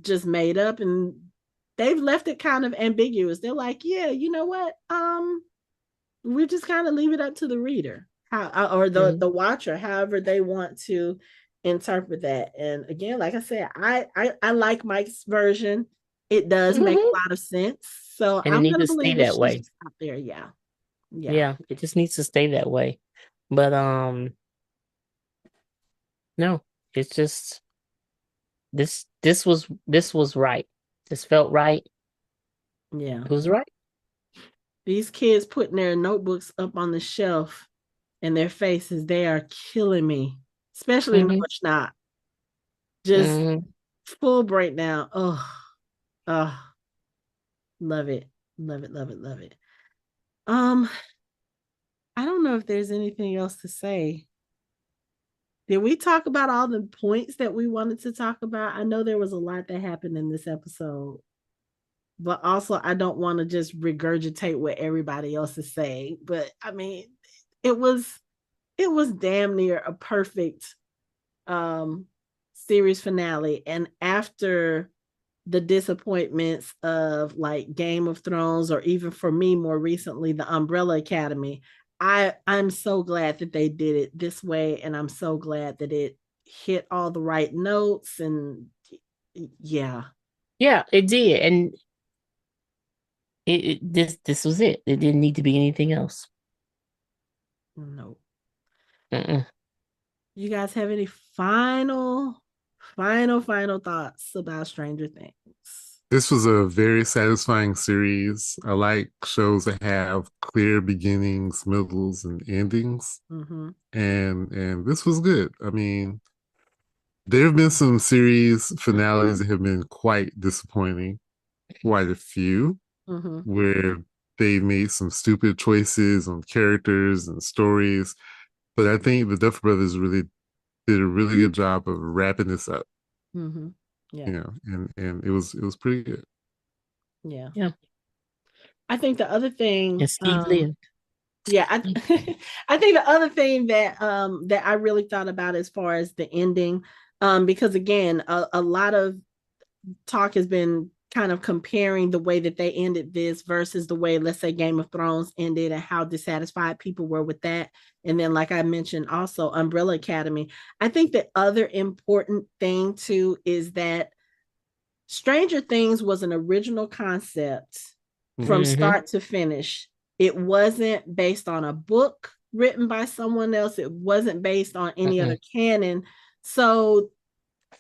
just made up. And they've left it kind of ambiguous. They're like, yeah, you know what? We just kind of leave it up to the reader, how or the watcher, however they want to interpret that. And again, like I said, I like Mike's version. It does make Hmm. a lot of sense. So And it I'm needs gonna to stay believe that that she's way. just out there. Yeah. Yeah. Yeah, it just needs to stay that way. But no, it's just this was right. This felt right. Yeah. It was right. These kids putting their notebooks up on the shelf and their faces, they are killing me. Especially Hmm. North Not. Just Hmm. full breakdown. Oh, love it. Love it, love it, love it. Um, I don't know if there's anything else to say. Did we talk about all the points that we wanted to talk about? I know there was a lot that happened in this episode, but also I don't want to just regurgitate what everybody else is saying. But I mean, it was it was damn near a perfect um series finale. And after the disappointments of like Game of Thrones, or even for me more recently, the Umbrella Academy, I'm so glad that they did it this way, and I'm so glad that it hit all the right notes. And yeah. Yeah, it did. And this was it. It didn't need to be anything else. No. Mm-mm. You guys have any final thoughts about Stranger Things? This was a very satisfying series. I like shows that have clear beginnings, middles, and endings. Mm-hmm. And this was good. I mean, there have been some series finales that have been quite disappointing, quite a few, Mm-hmm. where they made some stupid choices on characters and stories. But I think the Duffer Brothers really did a really good job of wrapping this up. Mm-hmm. Yeah. you know, and it was pretty good. Yeah. Yeah. I think the other thing, And Steve lived. yeah, I think the other thing that I really thought about as far as the ending, because again, a lot of talk has been kind of comparing the way that they ended this versus the way, let's say, Game of Thrones ended and how dissatisfied people were with that. And then, like I mentioned, also Umbrella Academy. I think the other important thing too is that Stranger Things was an original concept from Mm-hmm. start to finish. It wasn't based on a book written by someone else, it wasn't based on any Mm-hmm. other canon. So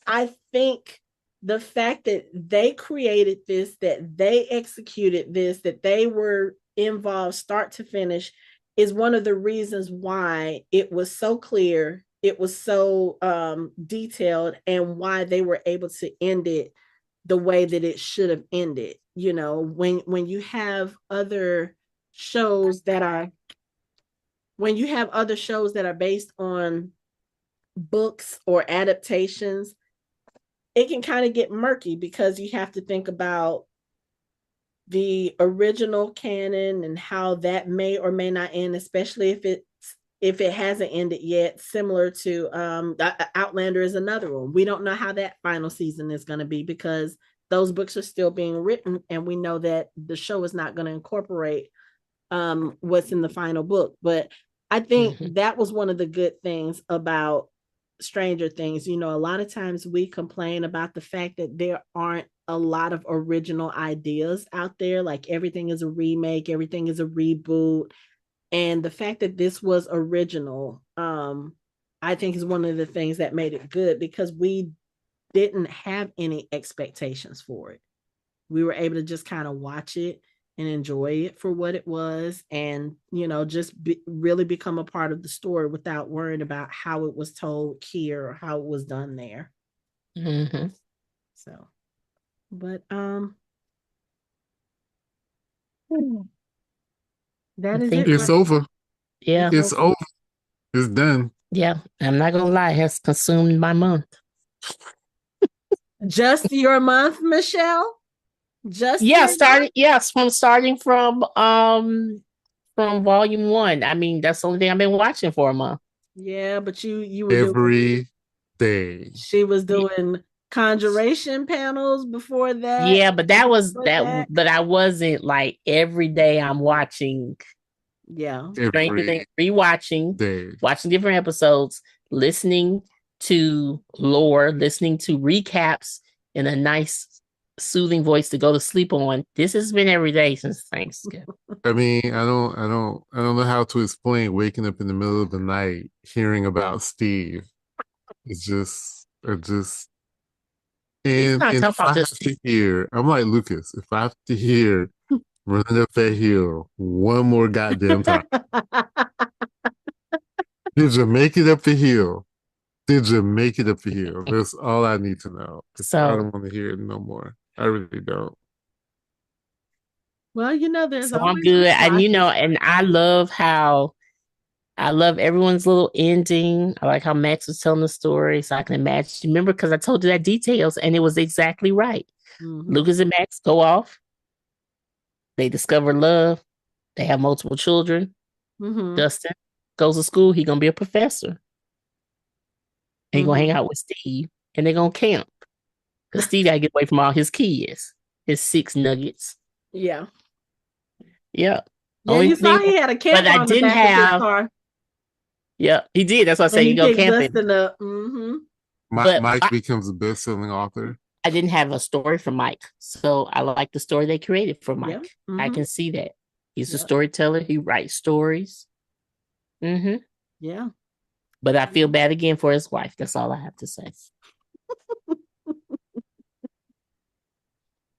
I think the fact that they created this, that they executed this, that they were involved start to finish is one of the reasons why it was so clear, it was so detailed, and why they were able to end it the way that it should have ended. You know, when you have other shows that are when you have other shows that are based on books or adaptations, it can kind of get murky because you have to think about the original canon and how that may or may not end, especially if it hasn't ended yet. Similar to Outlander is another one. We don't know how that final season is going to be because those books are still being written, and we know that the show is not going to incorporate what's in the final book. But I think Mm-hmm. that was one of the good things about Stranger Things. You know, a lot of times we complain about the fact that there aren't a lot of original ideas out there. Like everything is a remake, everything is a reboot. And the fact that this was original, I think is one of the things that made it good because we didn't have any expectations for it. We were able to just kind of watch it and enjoy it for what it was, and just really become a part of the story without worrying about how it was told here or how it was done there. Mm-hmm. So, but I that is think it It's for over. yeah. it's It's over. over. It's done. Yeah. I'm not gonna lie, it has consumed my month. Just your month, Michelle? Just Yeah, your month? starting yes, from starting from volume one. I mean, that's the only thing I've been watching for a month. Yeah, but you were doing Every day. she was doing conjuration panels before that. Yeah, but that was Before that. that. But I wasn't like every day. I'm watching Yeah. Stranger Every Things, rewatching, day. watching different episodes, listening to lore, listening to recaps in a nice, soothing voice to go to sleep on. This has been every day since Thanksgiving. I mean, I don't know how to explain waking up in the middle of the night hearing about Steve. It just He's not and talking if about I have just to hear, I'm like Lucas, if I have to hear running up that hill one more goddamn time, did you make it up the hill? Did you make it up the hill? That's all I need to know. I so. don't want to hear it no more. I really don't. Well, there's So I'm always good, and reprisals. and I love how I love everyone's little ending. I like how Max was telling the story, so I can imagine. Remember, because I told you that details, and it was exactly right. Mm-hmm. Lucas and Max go off. They discover love. They have multiple children. Mm-hmm. Dustin goes to school. He gonna be a professor. And he gonna hang Mm-hmm. out with Steve, and they gonna camp because Steve gotta get away from all his kids, his six nuggets. Yeah. Yeah. Yeah, Only you saw thing, he had a but camper I on the didn't back of his have. car, Yeah, he did. That's why I and say he you go picked camping. Dustin up. Mm-hmm. But Mike becomes a best-selling author. I didn't have a story for Mike. So I like the story they created for Yeah. Mike. I Mm-hmm. can see that. He's a Yep. storyteller. He writes stories. Hmm. Yeah. But I feel bad again for his wife. That's all I have to say.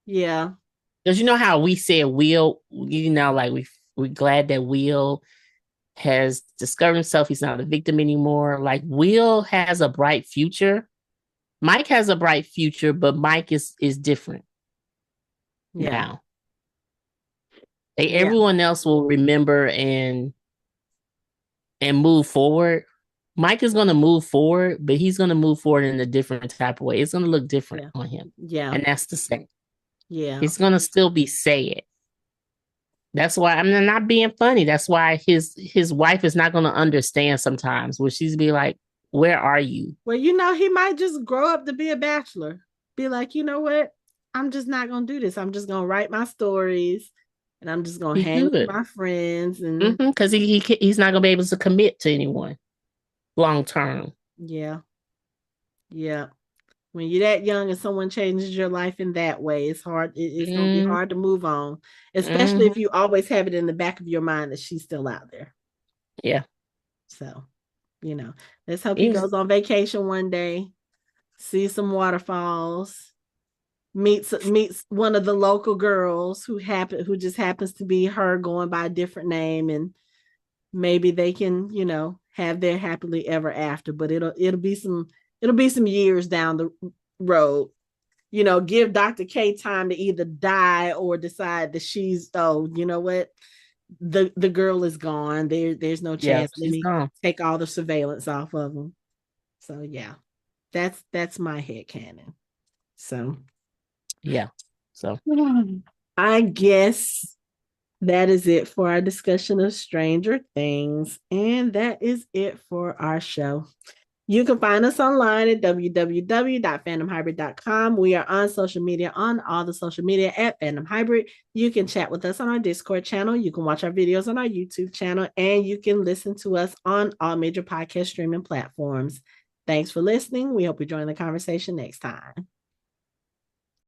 Yeah. Because you know how we said Will, like we're glad that Will has discovered himself. He's not a victim anymore. Like Will has a bright future. Mike has a bright future, but Mike is different Yeah. now. Yeah. Everyone else will remember and move forward. Mike is going to move forward, but he's going to move forward in a different type of way. It's going to look different Yeah. on him. Yeah. And that's the same. Yeah. It's going to still be sad. That's why I'm not being funny. That's why his wife is not going to understand sometimes where she's be like, where are you? Well, he might just grow up to be a bachelor. Be like, you know what? I'm just not going to do this. I'm just going to write my stories and I'm just going to He hang with could. my friends. And Because he's not going to be able to commit to anyone long term. yeah. Yeah. When you're that young and someone changes your life in that way, it's hard. It's going to be hard to move on, especially if you always have it in the back of your mind that she's still out there. Yeah. So, let's hope he goes on vacation one day, sees some waterfalls, meets one of the local girls who just happens to be her going by a different name, and maybe they can, have their happily ever after. But it'll be some years down the road. Give Dr. K time to either die or decide that she's, you know what, the girl is gone. There's no chance. Let me take all the surveillance off of them. So yeah, that's my headcanon. So yeah. So I guess that is it for our discussion of Stranger Things. And that is it for our show. You can find us online at www.fandomhybrid.com. We are on social media, on all the social media at Fandom Hybrid. You can chat with us on our Discord channel. You can watch our videos on our YouTube channel, and you can listen to us on all major podcast streaming platforms. Thanks for listening. We hope you join the conversation next time.